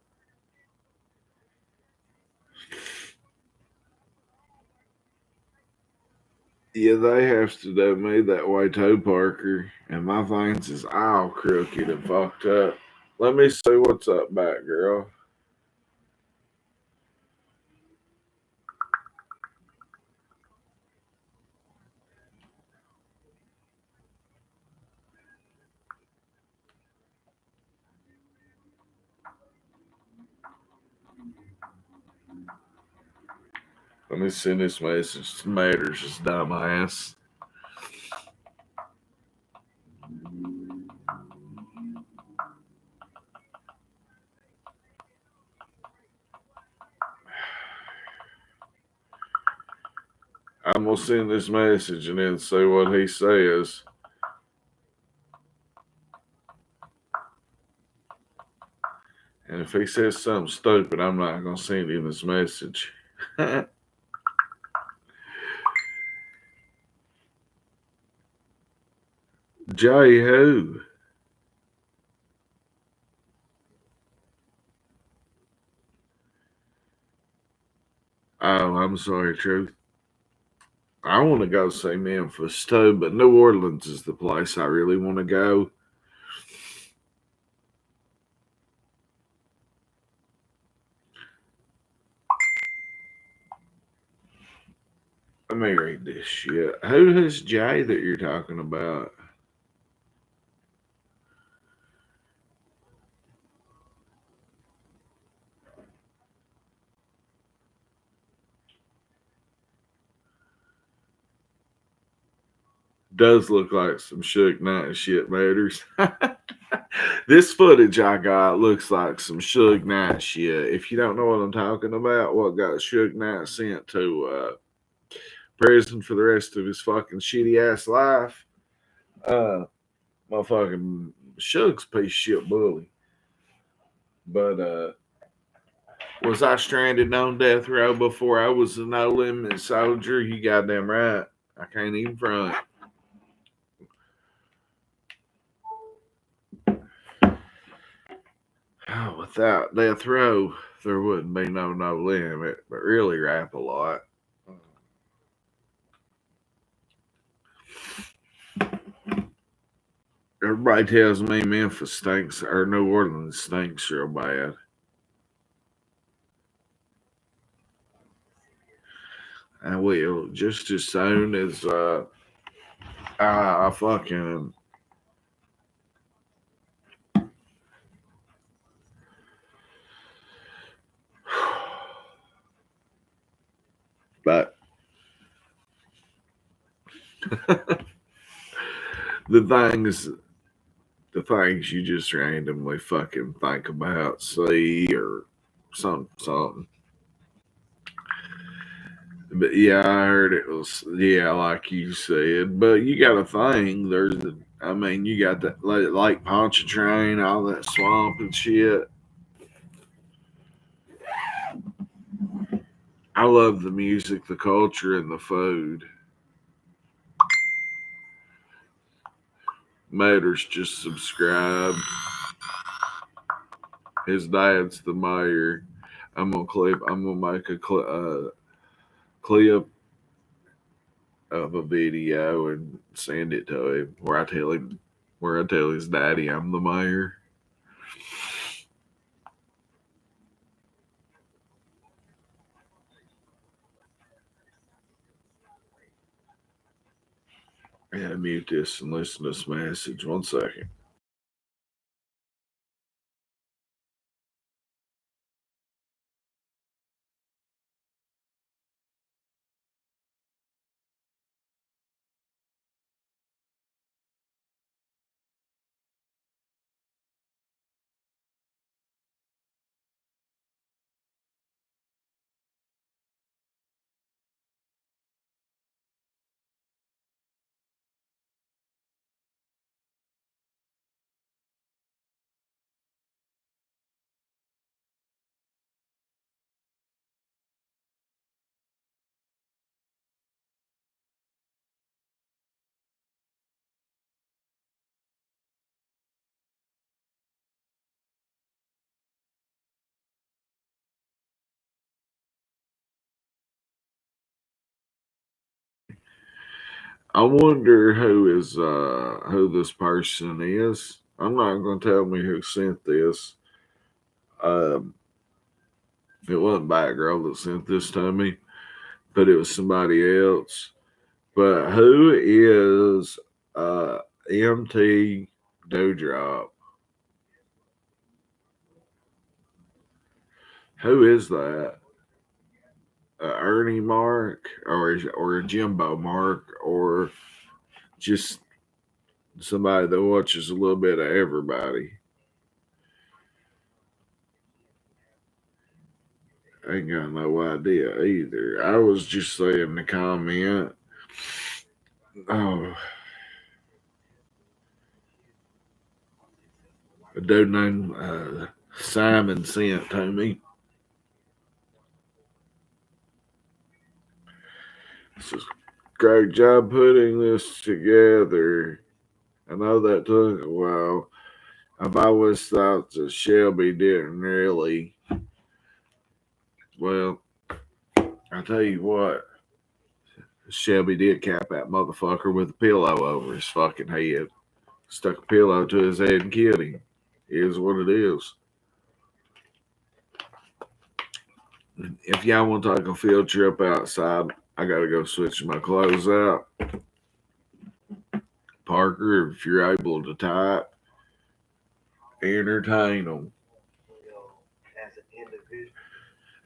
Yeah, they have to do me that way too, Parker. And my veins is all crooked and fucked up. Let me see what's up back, girl. Let me send this message to Matters, this dumbass. I'm gonna send this message and then see what he says. And if he says something stupid, I'm not gonna send him this message. Jay who? Oh, I'm sorry, Truth. I want to go see Memphis too, but New Orleans is the place I really want to go. Let me read this shit. Who is Jay that you're talking about? Does look like some Suge Knight shit, Matters. This footage I got looks like some Suge Knight shit. If you don't know what I'm talking about, what got Suge Knight sent to prison for the rest of his fucking shitty ass life. Motherfucking Suge's piece of shit bully. But was I stranded on death row before I was a no limit soldier? You goddamn right. I can't even front. Oh, without death row, there wouldn't be no limit, but really rap a lot. Everybody tells me Memphis stinks or New Orleans stinks real bad. I will just as soon as I fucking. But the things you just randomly fucking think about, see or something. But yeah, I heard it was like you said. But you got to think I mean, you got that Lake Pontchartrain, all that swamp and shit. I love the music, the culture, and the food. Matters just subscribe. His dad's the mayor. I'm gonna make a clip of a video and send it to him where I tell his daddy I'm the mayor. Yeah, mute this and listen to this message. 1 second. I wonder who this person is. I'm not going to tell me who sent this. Um, it wasn't Batgirl that sent this to me, but it was somebody else. But who is MT Dewdrop? Who is that? Ernie Mark or a Jimbo Mark or just somebody that watches a little bit of everybody? I ain't got no idea either. I was just saying the comment. Oh, a dude named Simon sent to me. Says, great job putting this together. I know that took a while. I've always thought that Shelby didn't really. Well, I tell you what, Shelby did cap that motherfucker with a pillow over his fucking head. Stuck a pillow to his head and killed him. It is what it is. If y'all want to take a field trip outside, I gotta go switch my clothes out. Parker, if you're able to type, entertain them.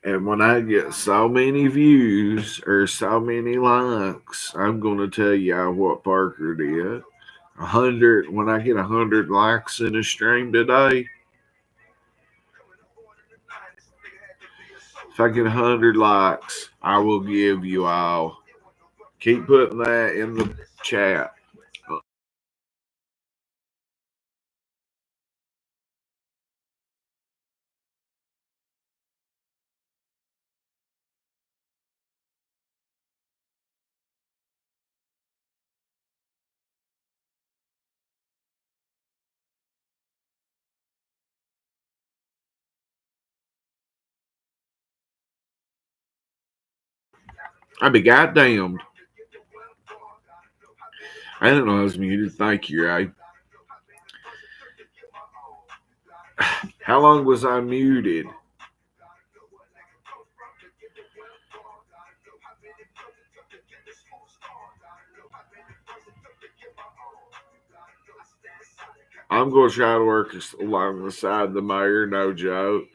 And when I get so many views or so many likes, I'm gonna tell y'all what Parker did. 100. When I get 100 likes in a stream today, if I get 100 likes, I will give you all. Keep putting that in the chat. I'd be goddamned. I didn't know I was muted. Thank you, Ray. How long was I muted? I'm going to try to work along the side of the mayor, no joke.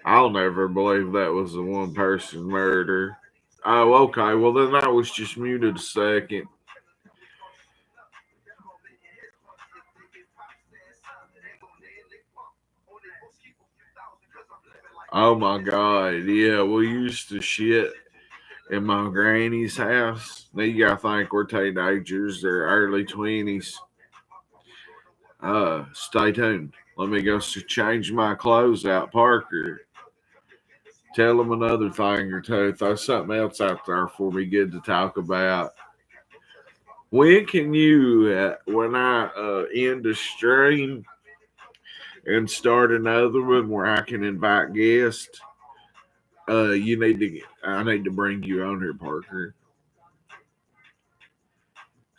I'll never believe that was a one person murder. Oh, okay. Well, then I was just muted a second. Oh my God. Yeah, we used to shit in my granny's house. Now you gotta think we're teenagers, they're early 20s. Stay tuned. Let me go change my clothes out, Parker. Tell them another thing or two. Throw something else out there for me good to talk about. When can you, when I end the stream and start another one where I can invite guests, I need to bring you on here, Parker.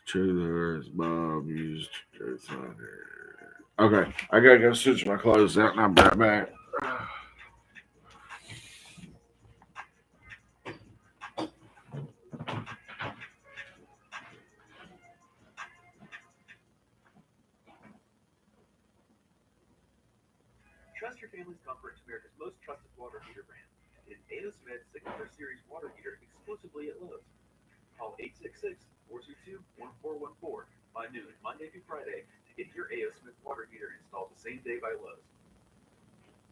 True, there's Bob used Truth Hunter. Okay, I gotta go switch my clothes out and I'll be right back. Trust your family's comfort to America's most trusted water heater brand. An A.O. Smith Signature Series water heater exclusively at Lowe's. Call 866-422-1414 by noon, Monday through Friday, to get your A.O. Smith water heater installed the same day by Lowe's.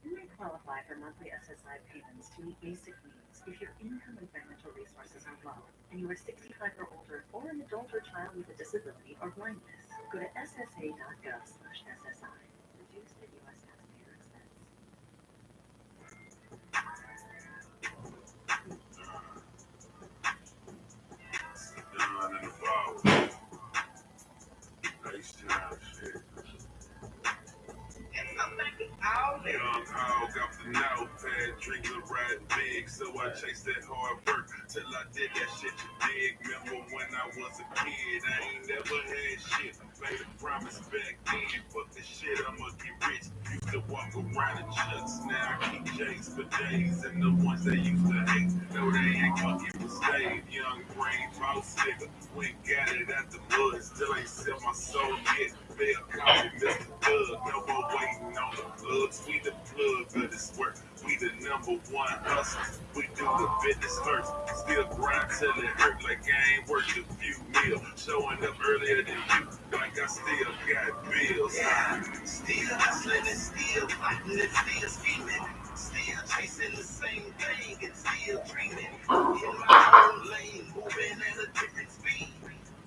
You may qualify for monthly SSI payments to meet basic needs if your income and financial resources are low, and you are 65 or older, or an adult or child with a disability or blindness. Go to ssa.gov/SSI. Reduce the U.S. taxpayer expense. Young hog off the notepad, dreams of riding big, so I chased that hard work till I did that shit you dig. Remember when I was a kid, I ain't never had shit. Made a promise back then, fuck this shit, I'ma get rich. Used to walk around in chucks, now I keep J's for days. And the ones that used to hate, know they ain't fucking for stayed. Young brain, mouse nigga, went got it out the mud, still ain't sell my soul yet. They'll call me Mr. Thug, no more waiting on the plugs. We the plug of this work, we the number one hustlers. We do the business first, still grind till it hurt like I ain't worth a few mil. Showing up earlier than you, like I still got bills. Yeah, still hustling and still fighting and still scheming. Still chasing the same thing and still dreaming. In my own lane, moving at a different speed.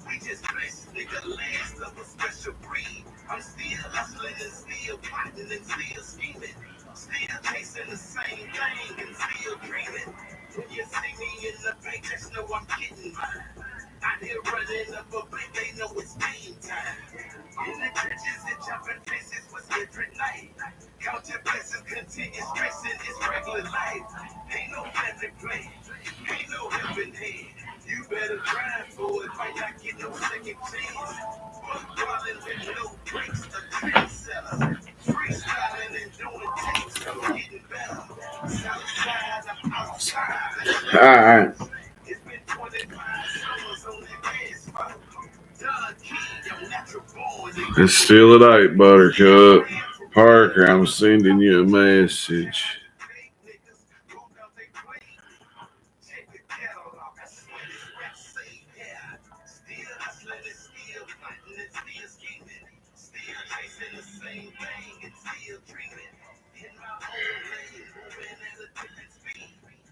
We just blessed, nigga, last of a special breed. I'm still hustling and still fighting and still scheming. Still chasing the same thing and still dreaming. When you see me in the bank, just know I'm getting mine. Out here running up a bank, they know it's game time. In the trenches and jumping fences was every night. Count your blessings, continue stressing, it's regular life. Ain't no family play, ain't no helping hand. You better grind for it, might not get no second chance. Fuck ballin' with no breaks, a trendsetter. Freestyling and doing takes, so getting better. Southside, I'm outside. Alright. It's been 25 summers on the asphalt. It's still at 8, Buttercup. Parker, I'm sending you a message.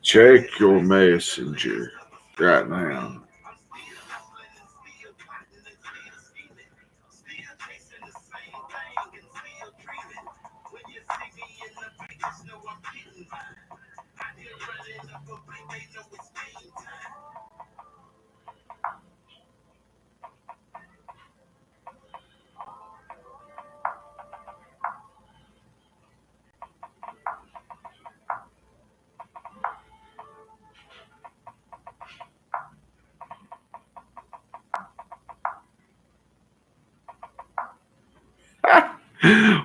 Check your messenger right now.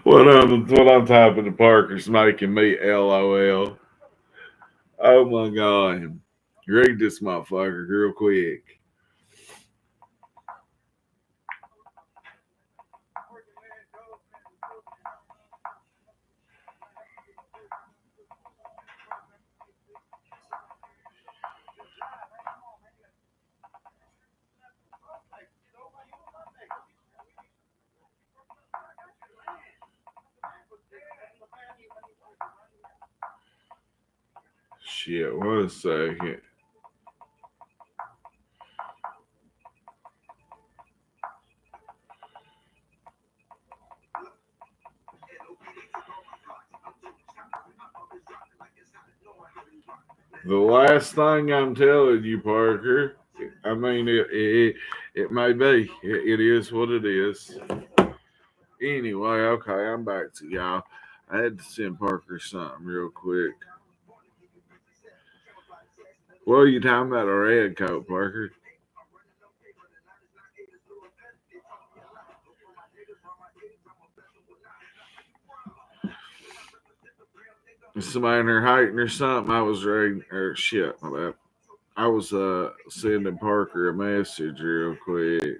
What I'm typing to Parker's making me LOL. Oh my god. Read this motherfucker real quick. Shit, 1 second. The last thing I'm telling you, Parker, I mean, it may be. It is what it is. Anyway, okay, I'm back to y'all. I had to send Parker something real quick. What are you talking about a red coat, Parker? Somebody in there hating or something? I was reading, or shit, my bad. I was sending Parker a message real quick.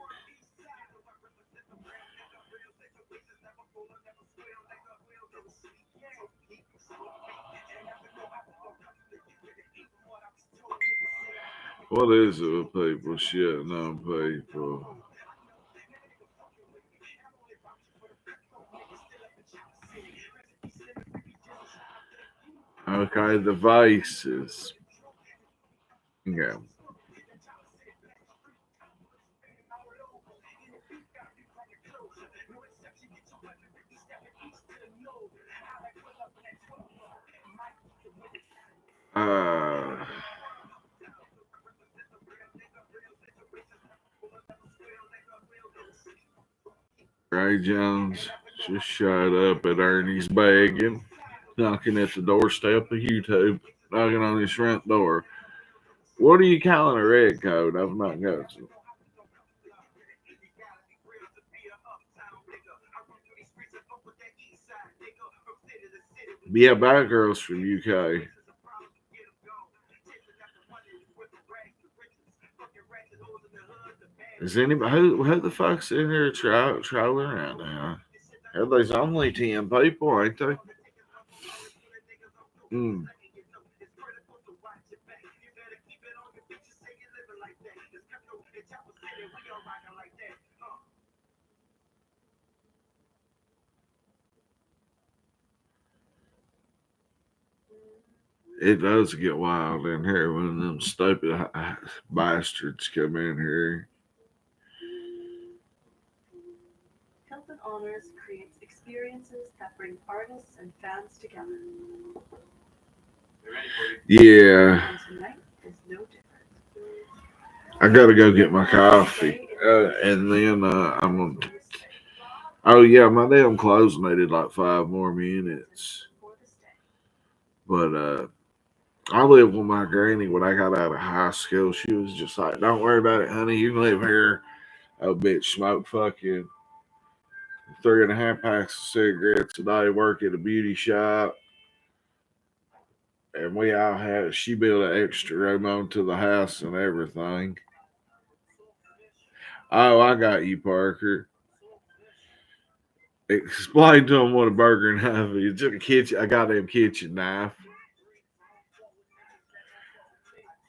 What is it with people shitting on people? Okay, the vices. Yeah. Uh, Ray Jones just showed up at Ernie's begging, knocking at the doorstep of YouTube, knocking on his front door. What are you calling a red coat? I've not got you. Yeah, bad girls from UK. Is anybody who the fuck's in here trolling right now? There's only 10 people, ain't they? Mm. It does get wild in here when them stupid bastards come in here. Hilton Honors creates experiences that bring artists and fans together. Yeah, And tonight is no different. I gotta go get my coffee, and then I'm gonna. Oh yeah, my damn clothes needed like 5 more minutes, but I lived with my granny when I got out of high school. She was just like, "Don't worry about it, honey. You can live here." Oh, bitch, smoke fucking 3.5 packs of cigarettes a day, work at a beauty shop, and we all had. She built an extra room onto the house and everything. Oh, I got you, Parker. Explain to them what a burger knife is. Just a kitchen, a goddamn kitchen knife.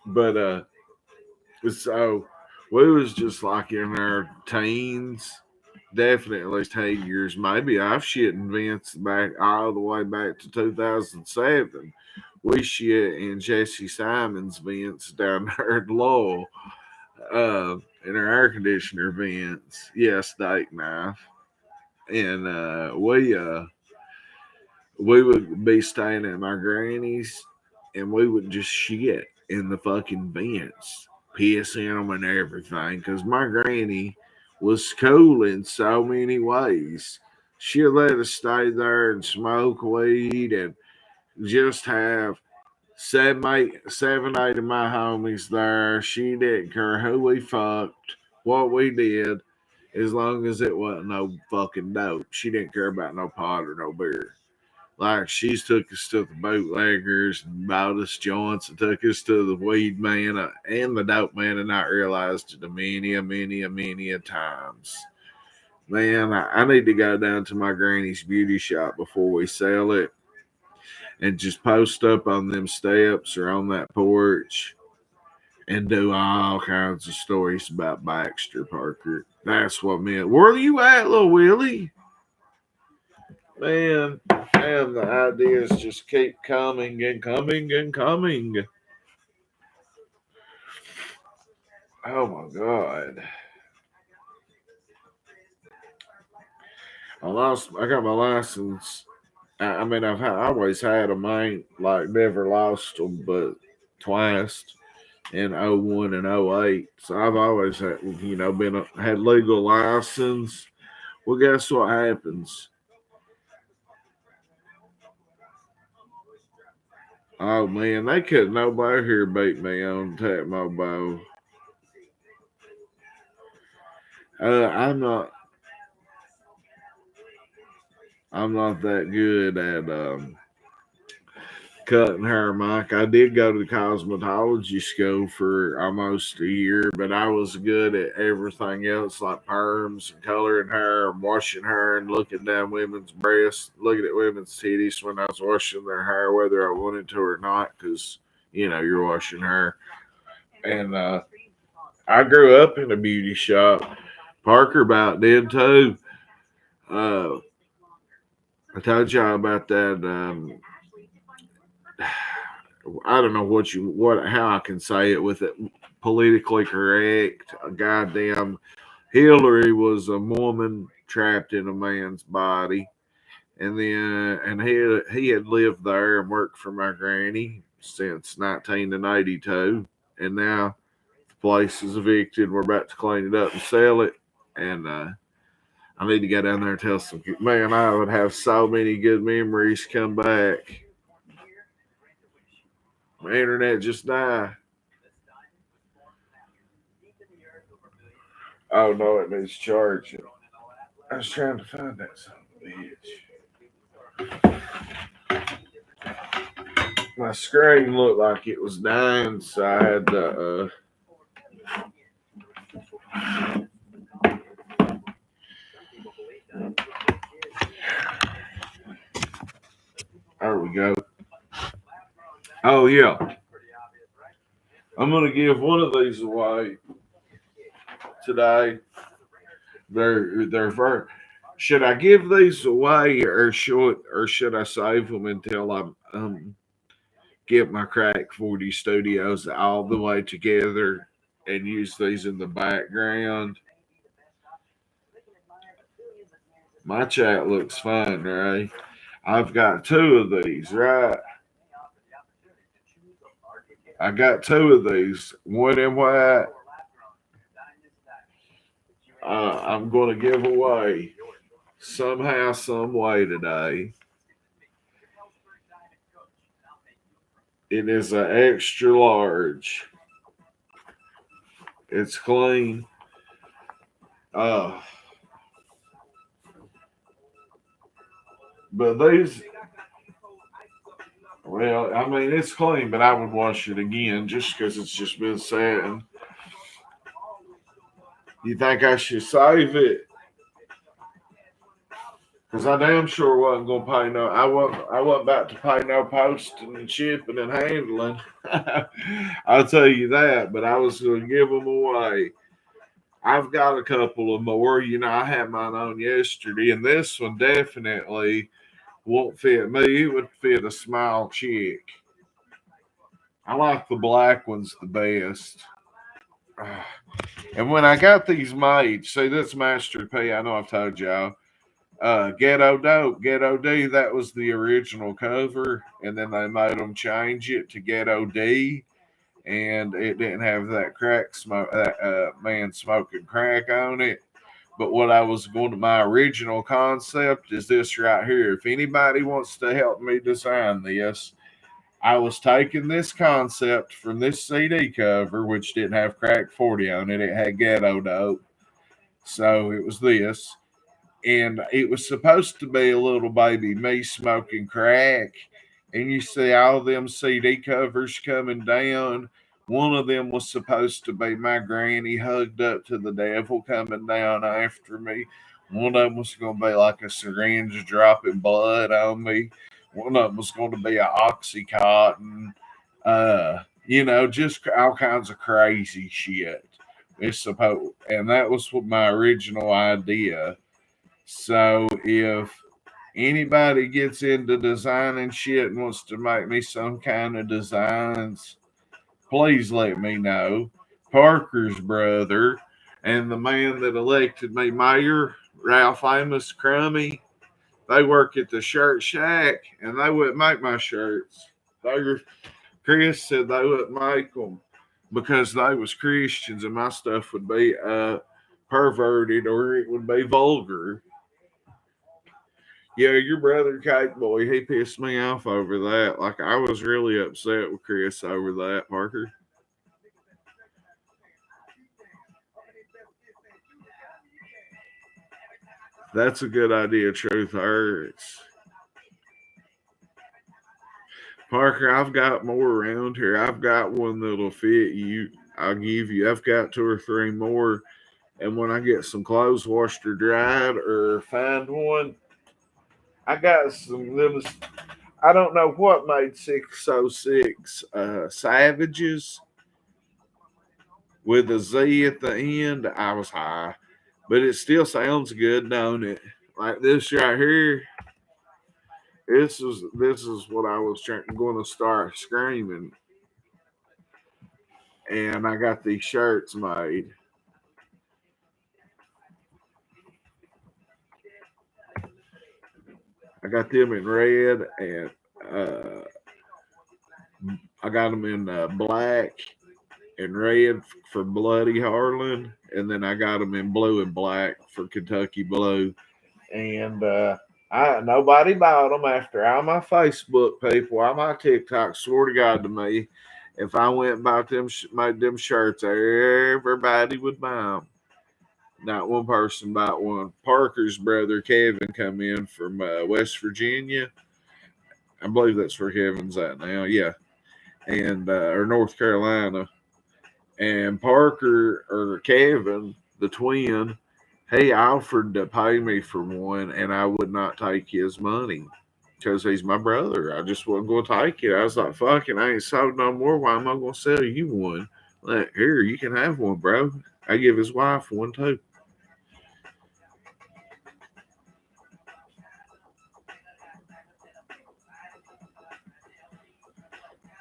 But so we was just like in our teens, definitely 10 years. Maybe I've shit in vents back all the way back to 2007. We shit in Jesse Simon's vents down there at Lowell, in our air conditioner vents. Yeah, steak knife. And we would be staying at my granny's, and we would just shit in the fucking vents, piss in them and everything. Because my granny was cool in so many ways. She'd let us stay there and smoke weed and just have 7, 8 of my homies there. She didn't care who we fucked, what we did. as long as it wasn't no fucking dope. She didn't care about no pot or no beer. Like she's took us to the bootleggers and bought us joints and took us to the weed man and the dope man, and I realized it many a times. Man, I need to go down to my granny's beauty shop before we sell it and just post up on them steps or on that porch and do all kinds of stories about Baxter Parker. That's what meant. Where are you at, little Willie? Man, man, the ideas just keep coming and coming and coming. Oh my god. I got my license. I mean, I always had them. I ain't like never lost them, but twice in '01 and '08. So I've always had, had legal license. Well, guess what happens? Oh man, they couldn't nobody here beat me on Tecmo Bowl. I'm not. I'm not that good at cutting hair, Mike. I did go to cosmetology school for almost a year, but I was good at everything else like perms and coloring hair and washing hair and looking down women's breasts, looking at women's titties when I was washing their hair, whether I wanted to or not, because you're washing hair. And I grew up in a beauty shop. Parker about did too. Uh, I told y'all about that. I don't know how I can say it with it politically correct. A goddamn Hillary was a woman trapped in a man's body, and then and he had lived there and worked for my granny since 1982, and now the place is evicted. We're about to clean it up and sell it, and I need to go down there and tell some man. I would have so many good memories come back. My internet just died. Oh no, it needs charging. I was trying to find that son of a bitch. My screen looked like it was dying, so I had to. There we go. Oh yeah, I'm gonna give one of these away today. They're very. Should I give these away or should I save them until I get my Crack 40 studios all the way together and use these in the background? My chat looks fine, right? I've got two of these, right? I got two of these. One in white. I'm going to give away somehow, some way today. It is an extra large. It's clean. Uh, but these, well, I mean, it's clean, but I would wash it again just because it's just been sitting. You think I should save it? Because I damn sure wasn't gonna pay no. I wasn't about to pay no posting and shipping and handling. I'll tell you that. But I was gonna give them away. I've got a couple of more. I had mine on yesterday, and this one definitely won't fit me. It would fit a small chick. I like the black ones the best. And when I got these made, see, that's Master P. I know I've told y'all. Ghetto Dope, Ghetto D, that was the original cover, and then they made them change it to Ghetto D, and it didn't have that crack smoke, that man smoking crack on it. But what I was going to, my original concept is this right here. If anybody wants to help me design this, I was taking this concept from this CD cover, which didn't have crack 40 on it, it had Ghetto Dope. So it was this, and it was supposed to be a little baby me smoking crack. And you see all them CD covers coming down. One of them was supposed to be my granny hugged up to the devil coming down after me. One of them was going to be like a syringe dropping blood on me. One of them was going to be a oxycontin. Just all kinds of crazy shit. It's supposed, and that was what my original idea. So if anybody gets into designing shit and wants to make me some kind of designs, please let me know. Parker's brother and the man that elected me mayor, Ralph Amos Crummy, they work at the shirt shack and they wouldn't make my shirts. Chris said they wouldn't make them because they was Christians and my stuff would be perverted or it would be vulgar. Yeah, your brother Cake Boy, he pissed me off over that. Like I was really upset with Chris over that, Parker. That's a good idea, Truth Hurts. Parker, I've got more around here. I've got one that'll fit you. I'll give you. I've got two or three more. And when I get some clothes washed or dried or find one, I got some little. I don't know what made 606 Savages with a Z at the end. I was high, but it still sounds good, don't it? Like this right here. This is what I was going to start screaming, and I got these shirts made. I got them in red, and uh, I got them in black and red for Bloody Harlan, and then I got them in blue and black for Kentucky Blue. And I nobody bought them after all my Facebook people, all my TikTok. Swear to God to me, if I went and bought them, made them shirts, everybody would buy them. Not one person bought one. Parker's brother Kevin come in from West Virginia. I believe that's where Kevin's at now. Yeah, and or North Carolina. And Parker or Kevin, the twin, he offered to pay me for one, and I would not take his money because he's my brother. I just wasn't going to take it. I was like, fucking, I ain't sold no more. Why am I going to sell you one? Like, here, you can have one, bro. I give his wife one too.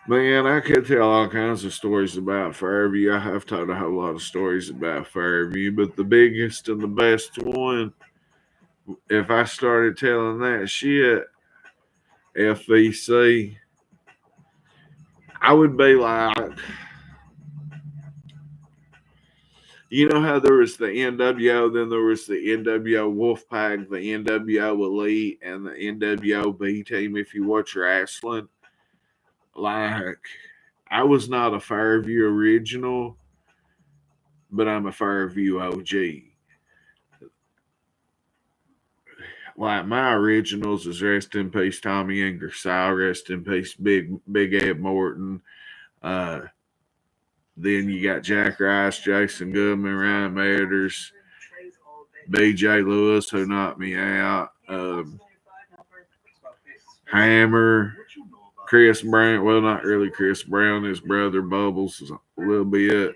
Man, I could tell all kinds of stories about Fairview. I have told a whole lot of stories about Fairview, but the biggest and the best one, if I started telling that shit, FVC, I would be like, you know how there was the NWO, then there was the NWO Wolfpack, the NWO Elite, and the NWO B team. If you watch wrestling, like I was not a Fairview original, but I'm a Fairview OG. Like my originals is rest in peace Tommy Ingersoll, rest in peace Big Ed Morton. Uh, then you got Jack Rice, Jason Goodman, Ryan Matters, BJ Lewis, who knocked me out. Hammer, Chris Brown. Well, not really Chris Brown. His brother Bubbles a little bit.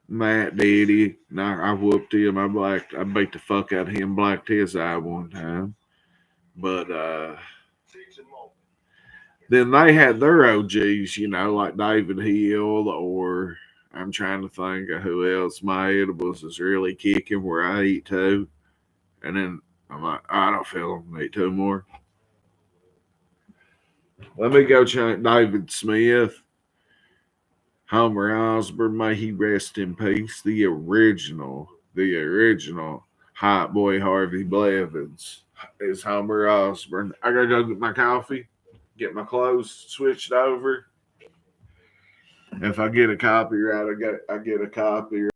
Matt Diddy. Now I whooped him. I beat the fuck out of him. Blacked his eye one time. But then they had their OGs, like David Hill, or I'm trying to think of who else. My edibles is really kicking where I eat too. And then I'm like, I don't feel them. Eat two more. Let me go check David Smith, Homer Osborne, may he rest in peace. The original Hot Boy Harvey Blevins is Homer Osborne. I gotta go get my coffee, get my clothes switched over. If I get a copyright, I get a copyright.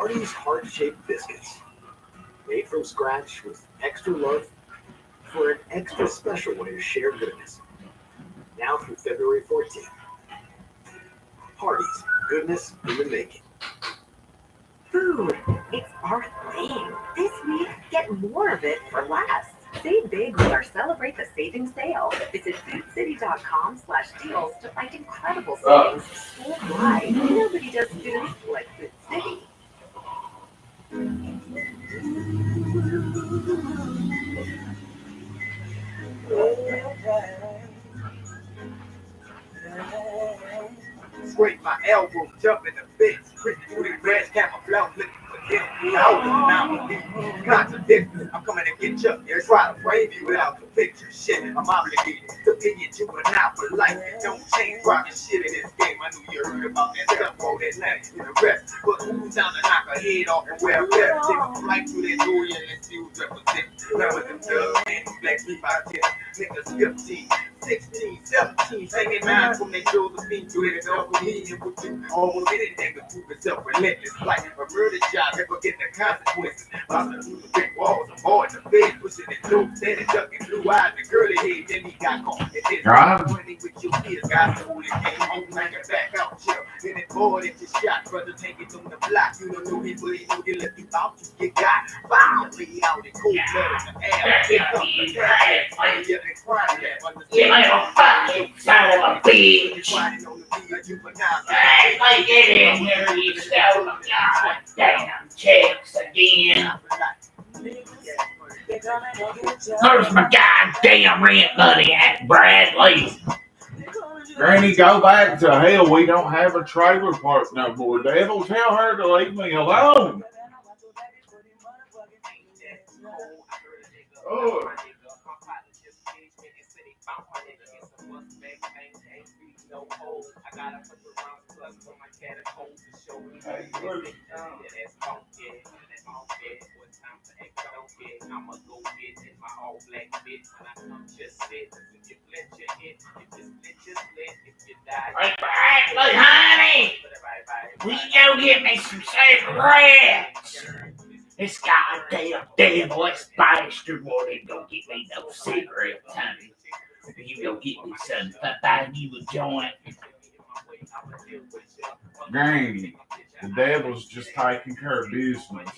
Hardy's heart-shaped biscuits, made from scratch with extra love for an extra special way to share goodness. Now through February 14th. Hardy's, goodness in the making. Food, it's our thing. This week, get more of it for less. Save big with our Celebrate the Savings sale. Visit foodcity.com/deals to find incredible savings store-wide. Nobody does food like Food City. Scrape my elbow, jump in the fence, pretty through the grass, camouflage, looking for this. Now contradictions, I'm coming to get you. Here's try to frame me without the picture. Shit, I'm obligated to be it you and out for life. It don't change, rocking shit in this game. I knew you heard about that stuff, all that night in the rest. But who's down to knock a head off and wear a vest? Take a flight through that door and let's see who's represent. Remember them thugs and black people out there. Niggas 15, 16, 17, singing nine from their Josephine to it all for me and with you. Almost anything to prove itself relentless. Like a murder job, never get the consequences. Bouncing through the big walls, avoiding the bed, pushing the dope, standing, ducking, blue eyes, and curly head. Then he got caught. And then running with your kids, got school and came home, like a back out chill. Then it bored at your shot, brother, take it on the block. You don't know him, but he knew you left you out, you get got. Violently out in cold blood in the air. Pick up the cash, fire and crime. You little fucking son of a bitch! Hey, like get in here, you stole my goddamn checks again. Where's my goddamn rent money at, Bradley? Granny, go back to hell. We don't have a trailer park no more. Devil, tell her to leave me alone. Oh. I'ma go get in my all black bitch when I come just sit. If you flinch your hit, you just lit. If you die, hey Bradley, honey, will you go get me some cigarettes? This goddamn devil, this bastard won't go get me no cigarettes, honey. You go get me some. If I buy you a joint. Granny, the devil's just taking care of business.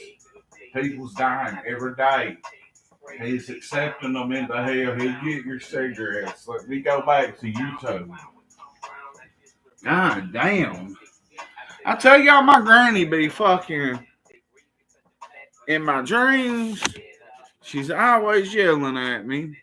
People's dying every day. He's accepting them into hell. He'll get your cigarettes. Let me go back to YouTube. God damn. I tell y'all, my granny be fucking in my dreams. She's always yelling at me.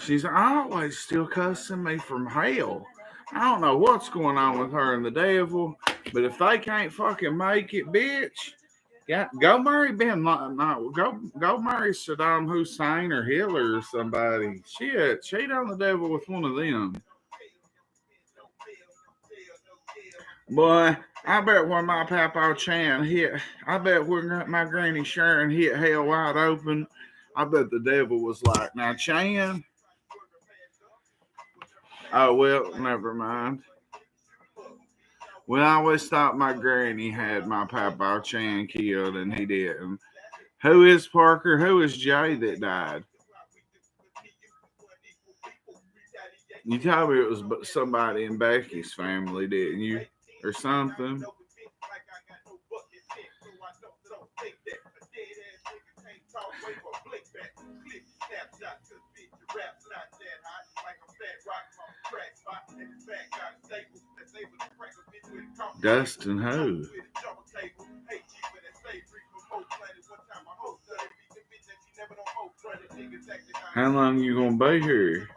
She's always still cussing me from hell. I don't know what's going on with her and the devil, but if they can't fucking make it, bitch, go marry Ben. No, go marry Saddam Hussein or Hitler or somebody. Shit, cheat on the devil with one of them. Boy, I bet when my Papa Chan hit, I bet when my Granny Sharon hit hell wide open, I bet the devil was like, now Chan. Oh, well, never mind. Well, I always thought my granny had my Papa Chan killed, and he didn't. Who is Parker? Who is Jay that died? You told me it was somebody in Becky's family, didn't you? Or something? Dustin who? How long you gonna be here?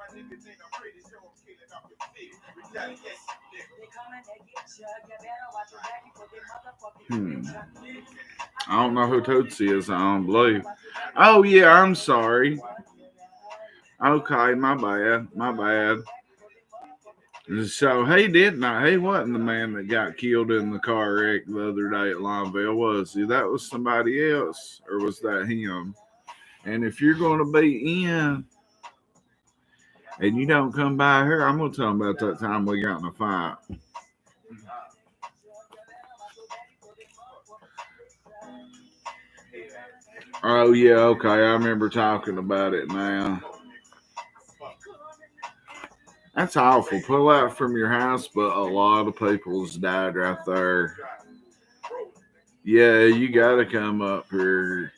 I don't know who Tootsie is. I don't believe. Oh yeah, I'm sorry. Okay, my bad. So he did not. He wasn't the man that got killed in the car wreck the other day at Longville, was he? That was somebody else, or was that him? And if you're going to be in and you don't come by here, I'm going to tell them about that time we got in a fight. Oh yeah, okay. I remember talking about it now. That's awful. Pull out from your house, but a lot of people's died right there. Yeah, you gotta come up here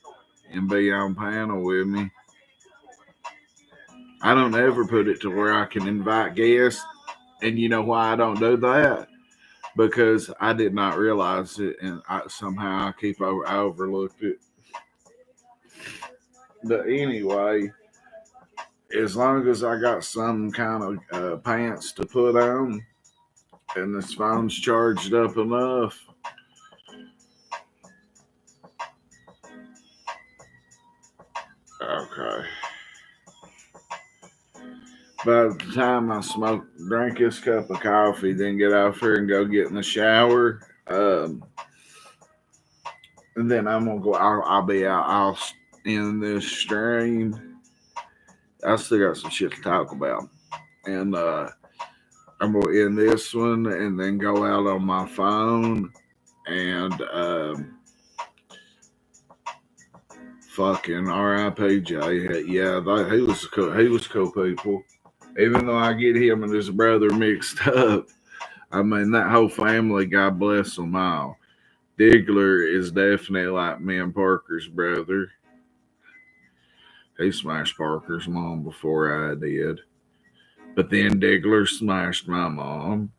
and be on panel with me. I don't ever put it to where I can invite guests, and you know why I don't do that? Because I did not realize it, and somehow I overlooked it. But anyway, as long as I got some kind of pants to put on, and this phone's charged up enough. Okay. By the time I drink this cup of coffee, then get out here and go get in the shower, and then I'm gonna go. I'll be out. I'll in this stream. I still got some shit to talk about, and I'm gonna end this one and then go out on my phone and fucking R.I.P. Jay. Yeah, he was cool. He was cool people. Even though I get him and his brother mixed up, I mean that whole family. God bless them all. Diggler is definitely like me and Parker's brother. He smashed Parker's mom before I did. But then Diggler smashed my mom,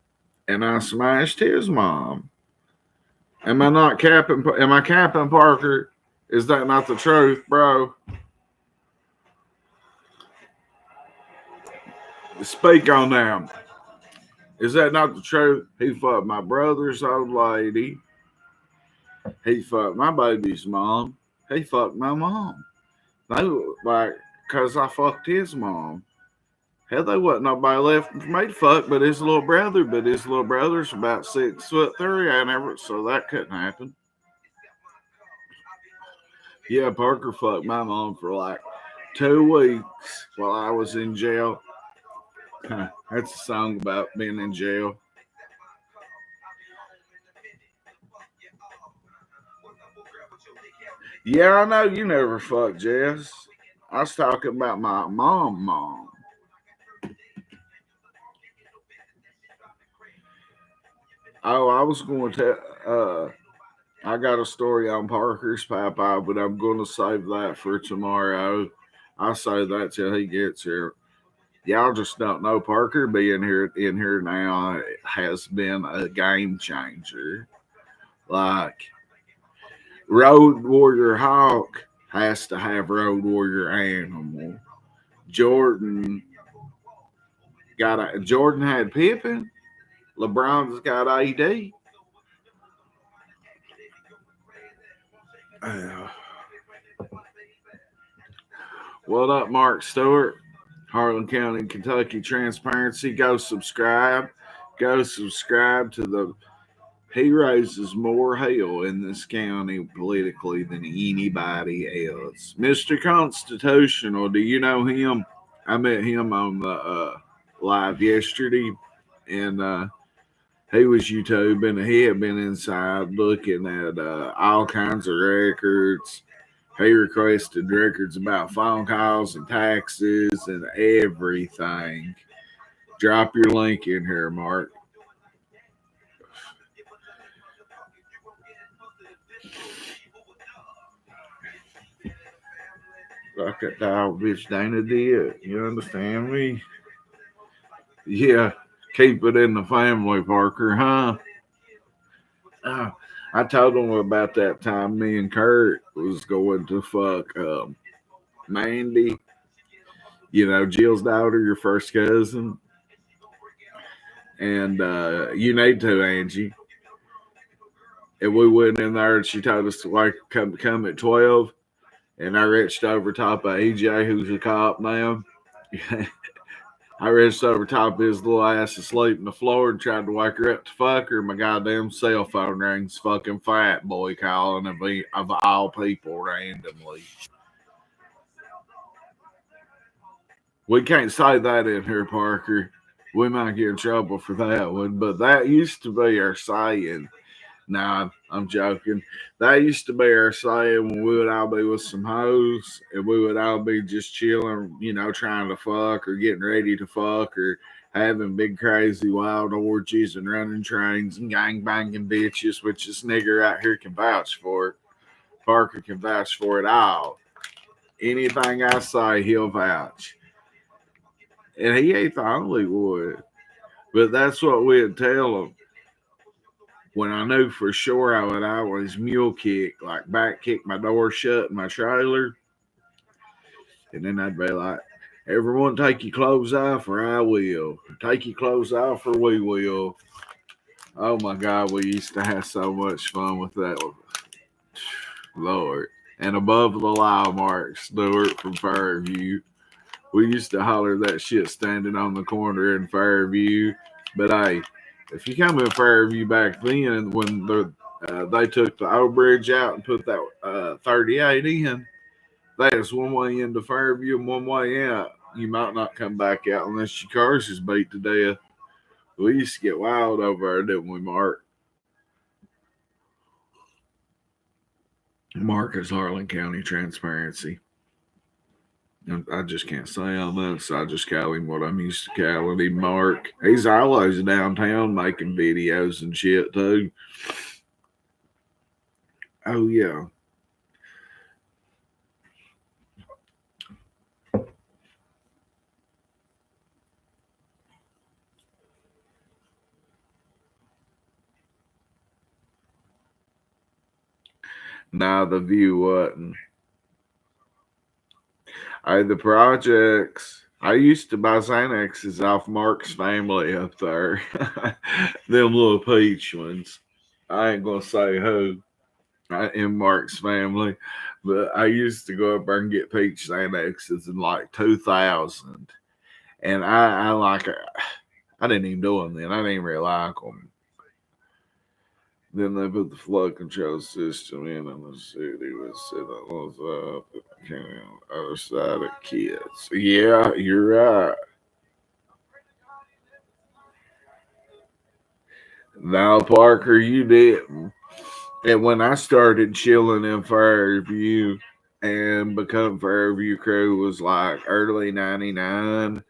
and I smashed his mom. Am I not capping? Am I capping Parker? Is that not the truth, bro? Speak on that. Is that not the truth? He fucked my brother's old lady. He fucked my baby's mom. He fucked my mom. They like, cause I fucked his mom. Hell, there wasn't nobody left for me to fuck but his little brother. But his little brother's about 6'3". I never, so that couldn't happen. Yeah, Parker fucked my mom for like 2 weeks while I was in jail. That's a song about being in jail. Yeah, I know you never fucked Jess. I was talking about my mom. Oh, I was going to I got a story on Parker's Popeye, but I'm going to save that for tomorrow. I'll say that till he gets here. Y'all just don't know Parker being here in here now has been a game changer. Like Road Warrior Hawk has to have Road Warrior Animal. Jordan Jordan had Pippen. LeBron's got AD. What up, Mark Stewart? Harlan County, Kentucky Transparency. Go subscribe. Go subscribe to the. He raises more hell in this county politically than anybody else. Mr. Constitutional, do you know him? I met him on the live yesterday, and he was YouTubing. He had been inside looking at all kinds of records. He requested records about phone calls and taxes and everything. Drop your link in here, Mark. Like that dog bitch Dana did. You understand me? Yeah. Keep it in the family, Parker, huh? I told him about that time me and Kurt was going to fuck Mandy, you know, Jill's daughter, your first cousin. And you need to, Angie. And we went in there and she told us to like come at 12. And I reached over top of EJ, who's a cop now. I reached over top of his little ass asleep on the floor and tried to wake her up to fuck her. My goddamn cell phone rings, fucking fat boy calling of all people randomly. We can't say that in here, Parker. We might get in trouble for that one, but that used to be our saying. Nah, I'm joking. That used to be our saying when we would all be with some hoes and we would all be just chilling, trying to fuck or getting ready to fuck or having big crazy wild orgies and running trains and gang banging bitches, which this nigger out here can vouch for. Parker can vouch for it all. Anything I say, he'll vouch. And he ain't the only one. But that's what we'd tell him. When I knew for sure I would always mule kick, like back kick my door shut in my trailer. And then I'd be like, everyone take your clothes off or I will. Take your clothes off or we will. Oh my God, we used to have so much fun with that. Lord. And above the law, Mark Stewart from Fairview. We used to holler that shit standing on the corner in Fairview. But hey, if you come in Fairview back then, when they took the old bridge out and put that 38 in, there's one way into Fairview and one way out. You might not come back out unless your car's is beat to death. We used to get wild over there, didn't we, Mark? Mark is Harlan County Transparency. I just can't say on that, so I just call him what I'm used to calling him, Mark. He's always downtown making videos and shit, too. Oh, yeah. Nah, the view wasn't. The projects. I used to buy Xanaxes off Mark's family up there. Them little peach ones. I ain't gonna say who in Mark's family, but I used to go up there and get peach Xanaxes in like 2000. And I like I didn't even do them then. I didn't even really like them. Then they put the flood control system in, and the city was set up on the other side of kids. Yeah, you're right. Now, Parker, you didn't. And when I started chilling in Fairview and become Fairview crew was like early 99.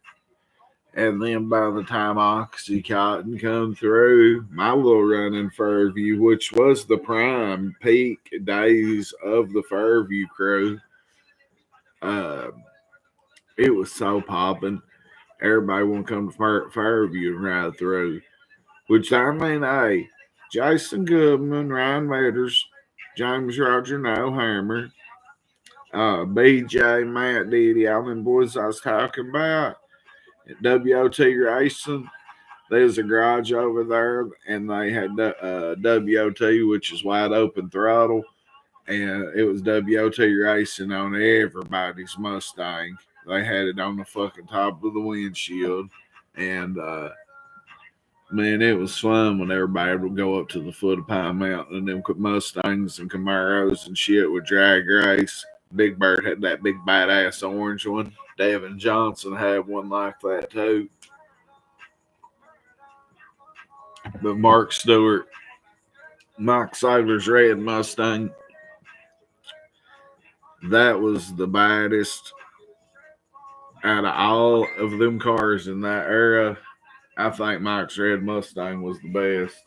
And then by the time Oxycontin come through, my little run in Fairview, which was the prime peak days of the Fairview crew, uh, it was so popping. Everybody want to come to Fairview and ride through. Which I mean, hey, Jason Goodman, Ryan Matters, James Roger No Hammer, BJ, Matt Diddy, all them boys I was talking about, WOT Racing. There's a garage over there, and they had WOT, which is wide open throttle, and it was WOT racing on everybody's Mustang. They had it on the fucking top of the windshield, and man, it was fun when everybody would go up to the foot of Pine Mountain and them Mustangs and Camaros and shit would drag race. Big Bird had that big badass orange one. Devin Johnson had one like that too. But Mark Stewart, Mike Saylor's red Mustang, that was the baddest out of all of them cars in that era. I think Mike's red Mustang was the best.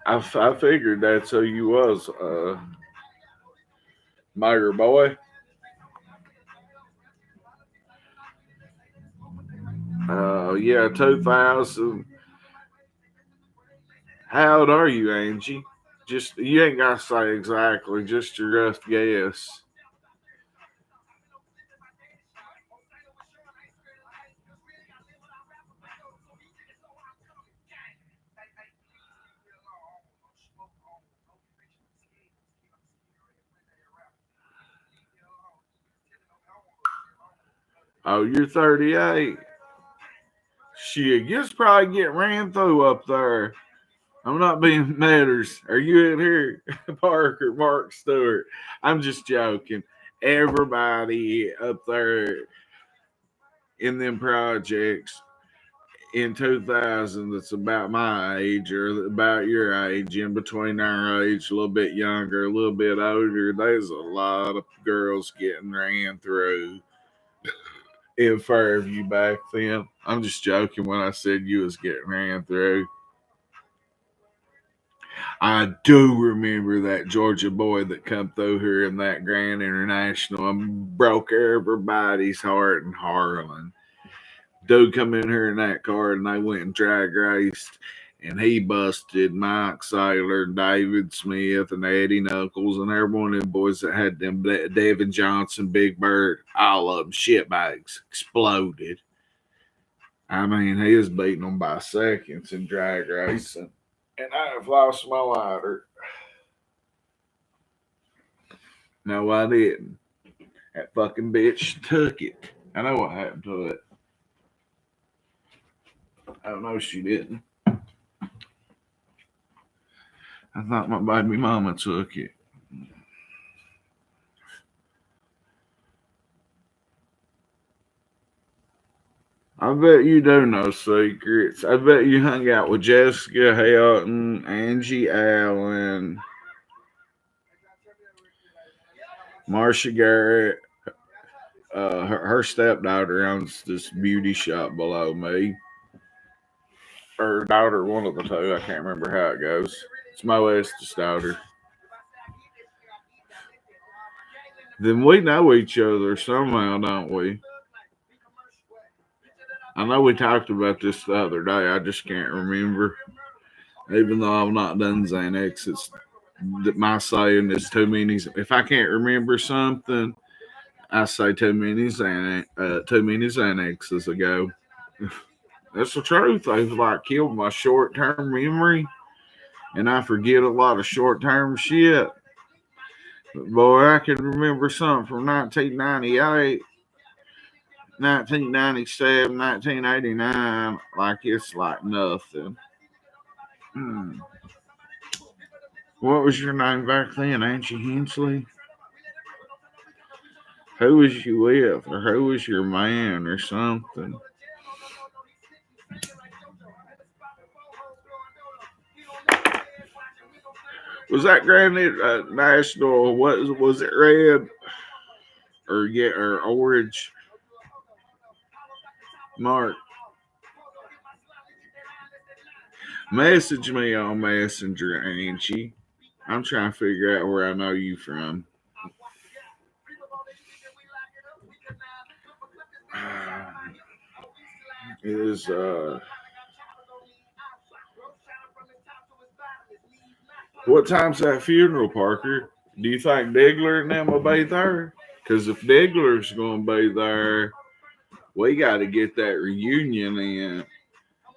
I figured that's who you was, Mayor Boy. Yeah, 2000. How old are you, Angie? Just you ain't gotta say exactly, just your rough guess. Oh, you're 38. Shit, you just probably get ran through up there. I'm not being matters. Are you in here, Parker, Mark Stewart? I'm just joking. everybody up there in them projects in 2000 that's about my age or about your age, in between our age, a little bit younger, a little bit older, there's a lot of girls getting ran through in Fairview back then. I'm just joking when I said you was getting ran through. I do remember that Georgia boy that come through here in that Grand International and broke everybody's heart in Harlan. Dude come in here in that car and they went and drag raced, and he busted Mike Saylor, David Smith, and Eddie Knuckles, and every one of them boys that had them Devin Johnson, Big Bird, all of them shitbags exploded. I mean, he was beating them by seconds in drag racing, and I have lost my lighter. No, I didn't. That fucking bitch took it. I know what happened to it. I don't know, she didn't. I thought my baby mama took it. I bet you do know secrets. I bet you hung out with Jessica Helton, Angie Allen, Marcia Garrett. Her stepdaughter owns this beauty shop below me. Her daughter, one of the two. I can't remember how it goes. It's my West's daughter. Then we know each other somehow, don't we? I know we talked about this the other day. I just can't remember. Even though I've not done Xanax, it's my saying is too many. If I can't remember something, I say too many Xanaxes ago. That's the truth. They've like killed my short term memory, and I forget a lot of short term shit. But boy, I can remember something from 1998, 1997, 1989, like it's like nothing. What was your name back then, Angie Hensley? Who was you with, or who was your man, or something? Was that Grand National? What was it? Red or orange? Mark, message me on Messenger, Angie. I'm trying to figure out where I know you from. Is what time's that funeral, Parker? Do you think Diggler and them will be there? Because if Diggler's going to be there, we got to get that reunion in.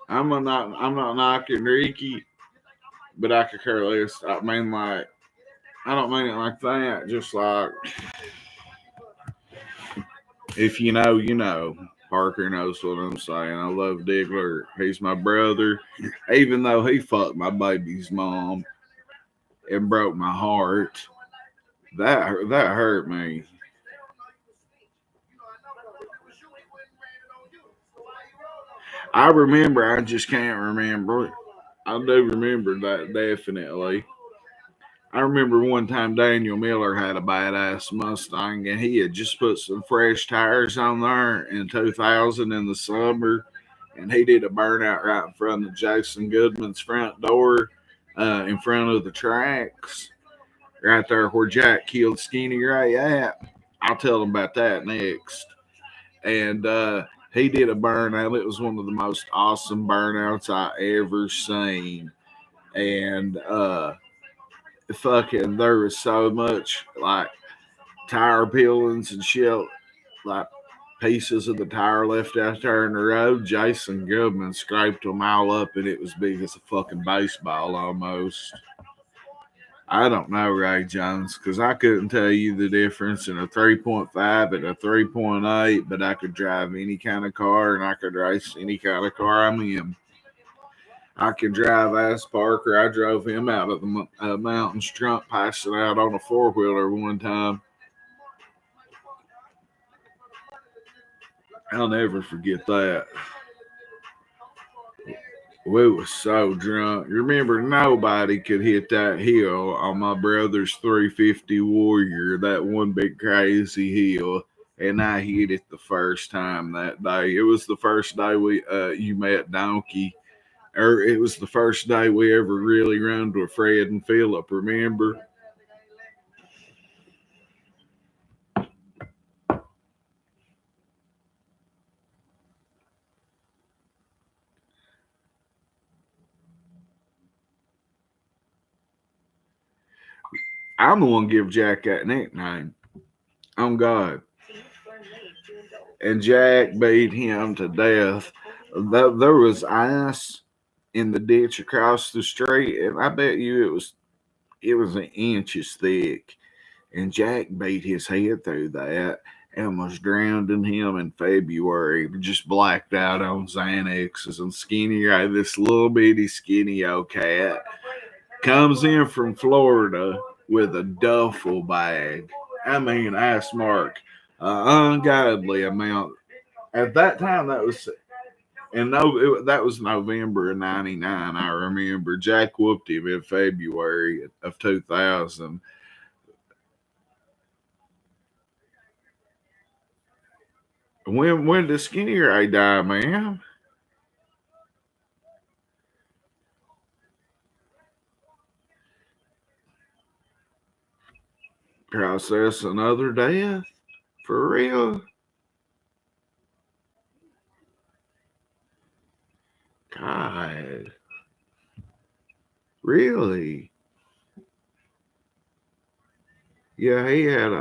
I'm not knocking Ricky, but I could care less. I mean, like, I don't mean it like that. Just like, if you know, you know. Parker knows what I'm saying. I love Diggler. He's my brother. Even though he fucked my baby's mom and broke my heart, that hurt me. I remember, I just can't remember. I do remember that definitely. I remember one time Daniel Miller had a badass Mustang and he had just put some fresh tires on there in 2000 in the summer, and he did a burnout right in front of Jason Goodman's front door, in front of the tracks, right there where Jack killed Skinny Ray at. I'll tell them about that next. And he did a burnout. It was one of the most awesome burnouts I ever seen. And fucking, there was so much like tire peelings and shit, like pieces of the tire left out there in the road. Jason Goodman scraped them all up, and it was big as a fucking baseball almost. I don't know, Ray Jones, because I couldn't tell you the difference in a 3.5 and a 3.8, but I could drive any kind of car and I could race any kind of car I'm in. I could drive Ass Parker. I drove him out of the mountains drunk, passing out on a four-wheeler one time. I'll never forget that. We was so drunk. Remember, nobody could hit that hill on my brother's 350 Warrior, that one big crazy hill. And I hit it the first time that day. It was the first day you met Donkey, or it was the first day we ever really run with Fred and Philip. Remember? I'm the one give Jack that nickname. On God. And Jack beat him to death. There was ice in the ditch across the street, and I bet you it was an inches thick. And Jack beat his head through that and was drowning him in February. Just blacked out on Xanaxes and Skinny Ray, this little bitty skinny old cat, comes in from Florida with a duffel bag. I mean, ass mark, ungodly amount. At that time, that was that was November of '99. I remember Jack whooped him in February of 2000. When did Skinny Ray die, man? Process another death? For real? God. Really? Yeah, he had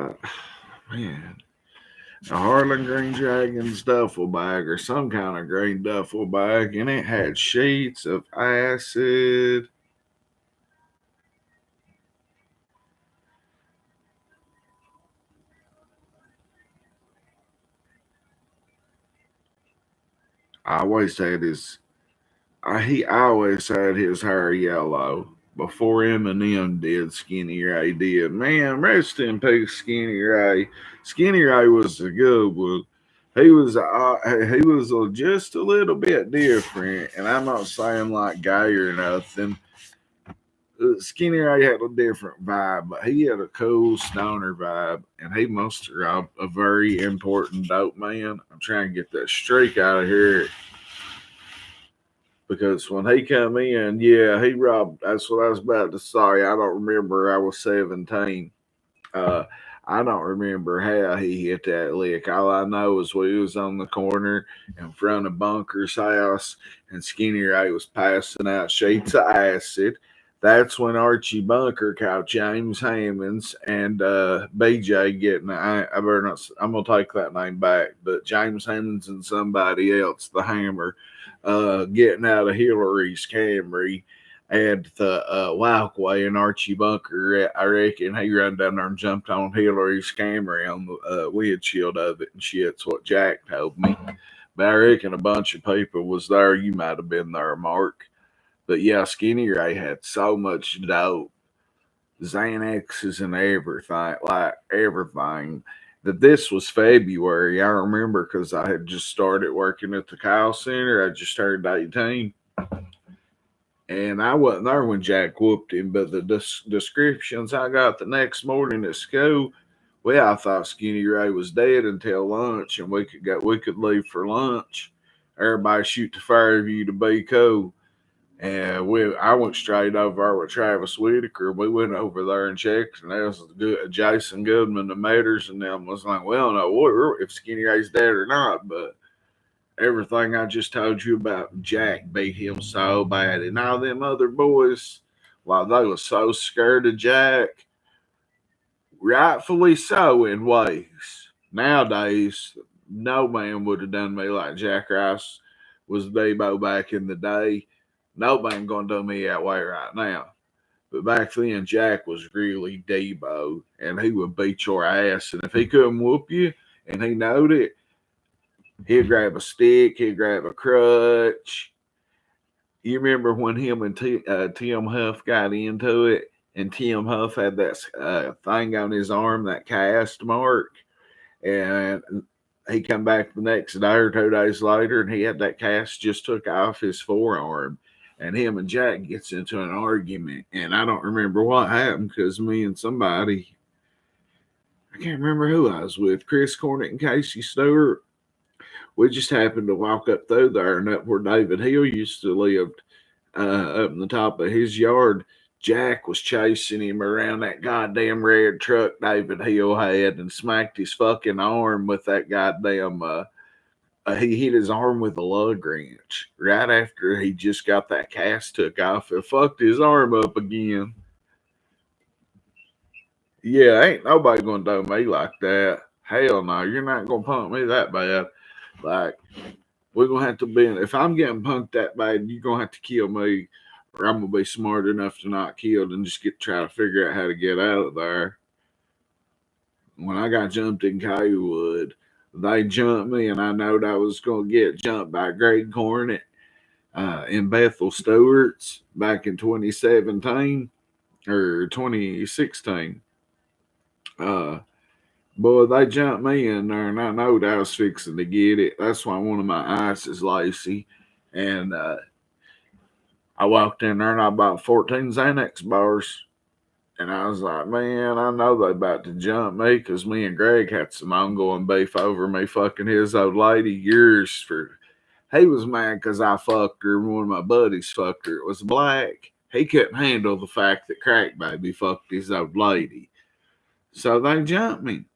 man, a Harlan Green Dragons duffel bag or some kind of green duffel bag, and it had sheets of acid. I always had his he always had his hair yellow before Eminem did. Skinny Ray did. Man, rest in peace, Skinny Ray. Skinny Ray was a good one. He was just a little bit different, and I'm not saying like gay or nothing. Skinny Ray had a different vibe, but he had a cool stoner vibe, and he must have robbed a very important dope man. I'm trying to get that streak out of here because when he come in, yeah, he robbed. That's what I was about to say. I don't remember. I was 17. Uh, I don't remember how he hit that lick. All I know is we was on the corner in front of Bunker's house, and Skinny Ray was passing out sheets of acid. That's when Archie Bunker caught James Hammonds and BJ getting. I better not. I'm gonna take that name back, but James Hammonds and somebody else, the Hammer, getting out of Hillary's Camry and the walkway, and Archie Bunker, I reckon he ran down there and jumped on Hillary's Camry on the windshield of it and shit. That's what Jack told me. But I reckon a bunch of people was there. You might have been there, Mark. But yeah, Skinny Ray had so much dope, Xanaxes and everything, like everything. That this was February. I remember because I had just started working at the call center. I just turned 18. And I wasn't there when Jack whooped him, but the descriptions I got the next morning at school, well, I thought Skinny Ray was dead until lunch, and we could leave for lunch. Everybody shoot to Fairview to be cool. And I went straight over there with Travis Whitaker. We went over there and checked, and there was Jason Goodman, the Matters, and them was like, well, I don't know if Skinny Ray's dead or not, but everything I just told you about Jack beat him so bad, and all them other boys, like they was so scared of Jack, rightfully so in ways. Nowadays, no man would have done me like Jack Rice was Debo back in the day. No man gonna do me that way right now. But back then, Jack was really Debo, and he would beat your ass. And if he couldn't whoop you, and he knowed it, he'd grab a stick, he'd grab a crutch. You remember when him and Tim Huff got into it, and Tim Huff had that thing on his arm, that cast mark, and he come back the next day or 2 days later, and he had that cast just took off his forearm. And him and Jack gets into an argument, and I don't remember what happened because me and somebody, I can't remember who I was with, Chris Cornett and Casey Stewart. We just happened to walk up through there, and up where David Hill used to live, up in the top of his yard, Jack was chasing him around that goddamn red truck David Hill had and smacked his fucking arm with that goddamn. He hit his arm with a lug wrench right after he just got that cast took off. It fucked his arm up again. Yeah, ain't nobody gonna do me like that. Hell no, you're not gonna punk me that bad. Like, we're gonna have to be. If I'm getting punked that bad, you're gonna have to kill me, or I'm gonna be smart enough to not kill and just try to figure out how to get out of there. When I got jumped in Kaywood, they jumped me, and I knowed I was gonna get jumped by Greg Cornett in Bethel Stewart's back in 2017 or 2016. Boy, they jumped me in there, and I knowed I was fixing to get it. That's why one of my eyes is lacy. And I walked in there and I bought 14 Xanax bars. And I was like, man, I know they about to jump me because me and Greg had some ongoing beef over me fucking his old lady years for. He was mad because I fucked her. One of my buddies fucked her. It was black. He couldn't handle the fact that Crack Baby fucked his old lady. So they jumped me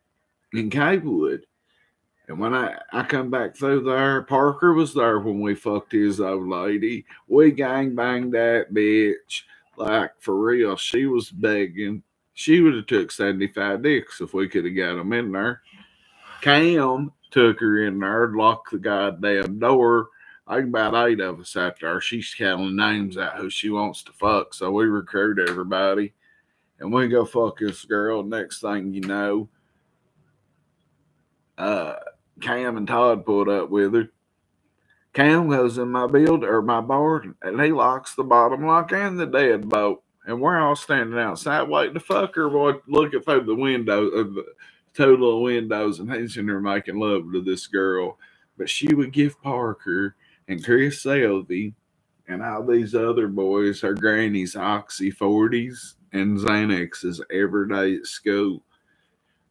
in Capewood. And when I come back through there, Parker was there when we fucked his old lady. We gang banged that bitch. Like, for real, she was begging. She would have took 75 dicks if we could have got them in there. Cam took her in there, locked the goddamn door. Like about 8 of us out there. She's counting names out who she wants to fuck. So we recruit everybody. And we go fuck this girl. Next thing you know, Cam and Todd pulled up with her. Cam goes in my build or my bar, and he locks the bottom lock and the deadbolt. And we're all standing outside waiting to fuck her. Boy, looking through the window of the 2 little windows, and he's in there making love to this girl. But she would give Parker and Chris Selvey and all these other boys her granny's Oxy 40s and Xanaxes every day at school.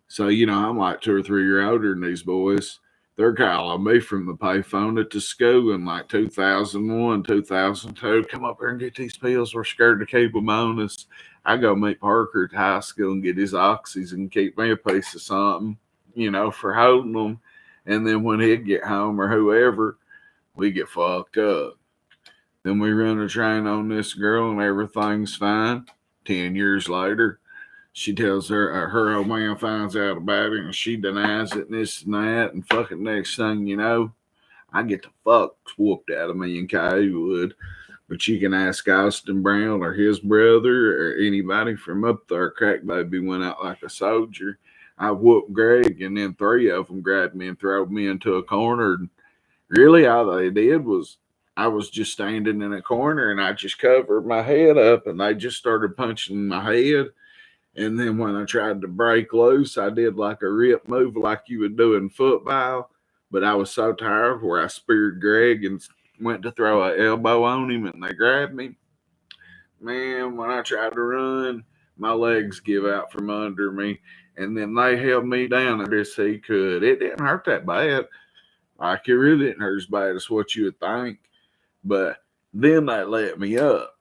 So, I'm like 2 or 3 years older than these boys. They're calling me from the payphone at the school in like 2001, 2002. Come up here and get these pills. We're scared to keep them on us. I go meet Parker at high school and get his oxys and keep me a piece of something, for holding them. And then when he'd get home or whoever, we get fucked up. Then we run a train on this girl and everything's fine. 10 years later, she tells her old man finds out about it and she denies it and this and that. And fucking next thing you know, I get the fuck whooped out of me in Kaywood. But you can ask Austin Brown or his brother or anybody from up there. Crack Baby went out like a soldier. I whooped Greg, and then 3 of them grabbed me and threw me into a corner. And really, all they did was I was just standing in a corner and I just covered my head up and they just started punching my head. And then when I tried to break loose, I did like a rip move like you would do in football. But I was so tired where I speared Greg and went to throw an elbow on him and they grabbed me. Man, when I tried to run, my legs give out from under me. And then they held me down as best he could. It didn't hurt that bad. Like, it really didn't hurt as bad as what you would think. But then they let me up.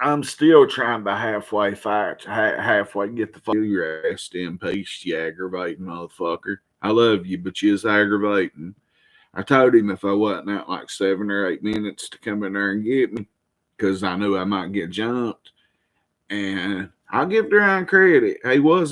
I'm still trying to halfway get the fuck your ass in peace, you aggravating motherfucker. I love you, but you's aggravating. I told him if I wasn't out like 7 or 8 minutes to come in there and get me, because I knew I might get jumped. And I'll give Duran credit. He was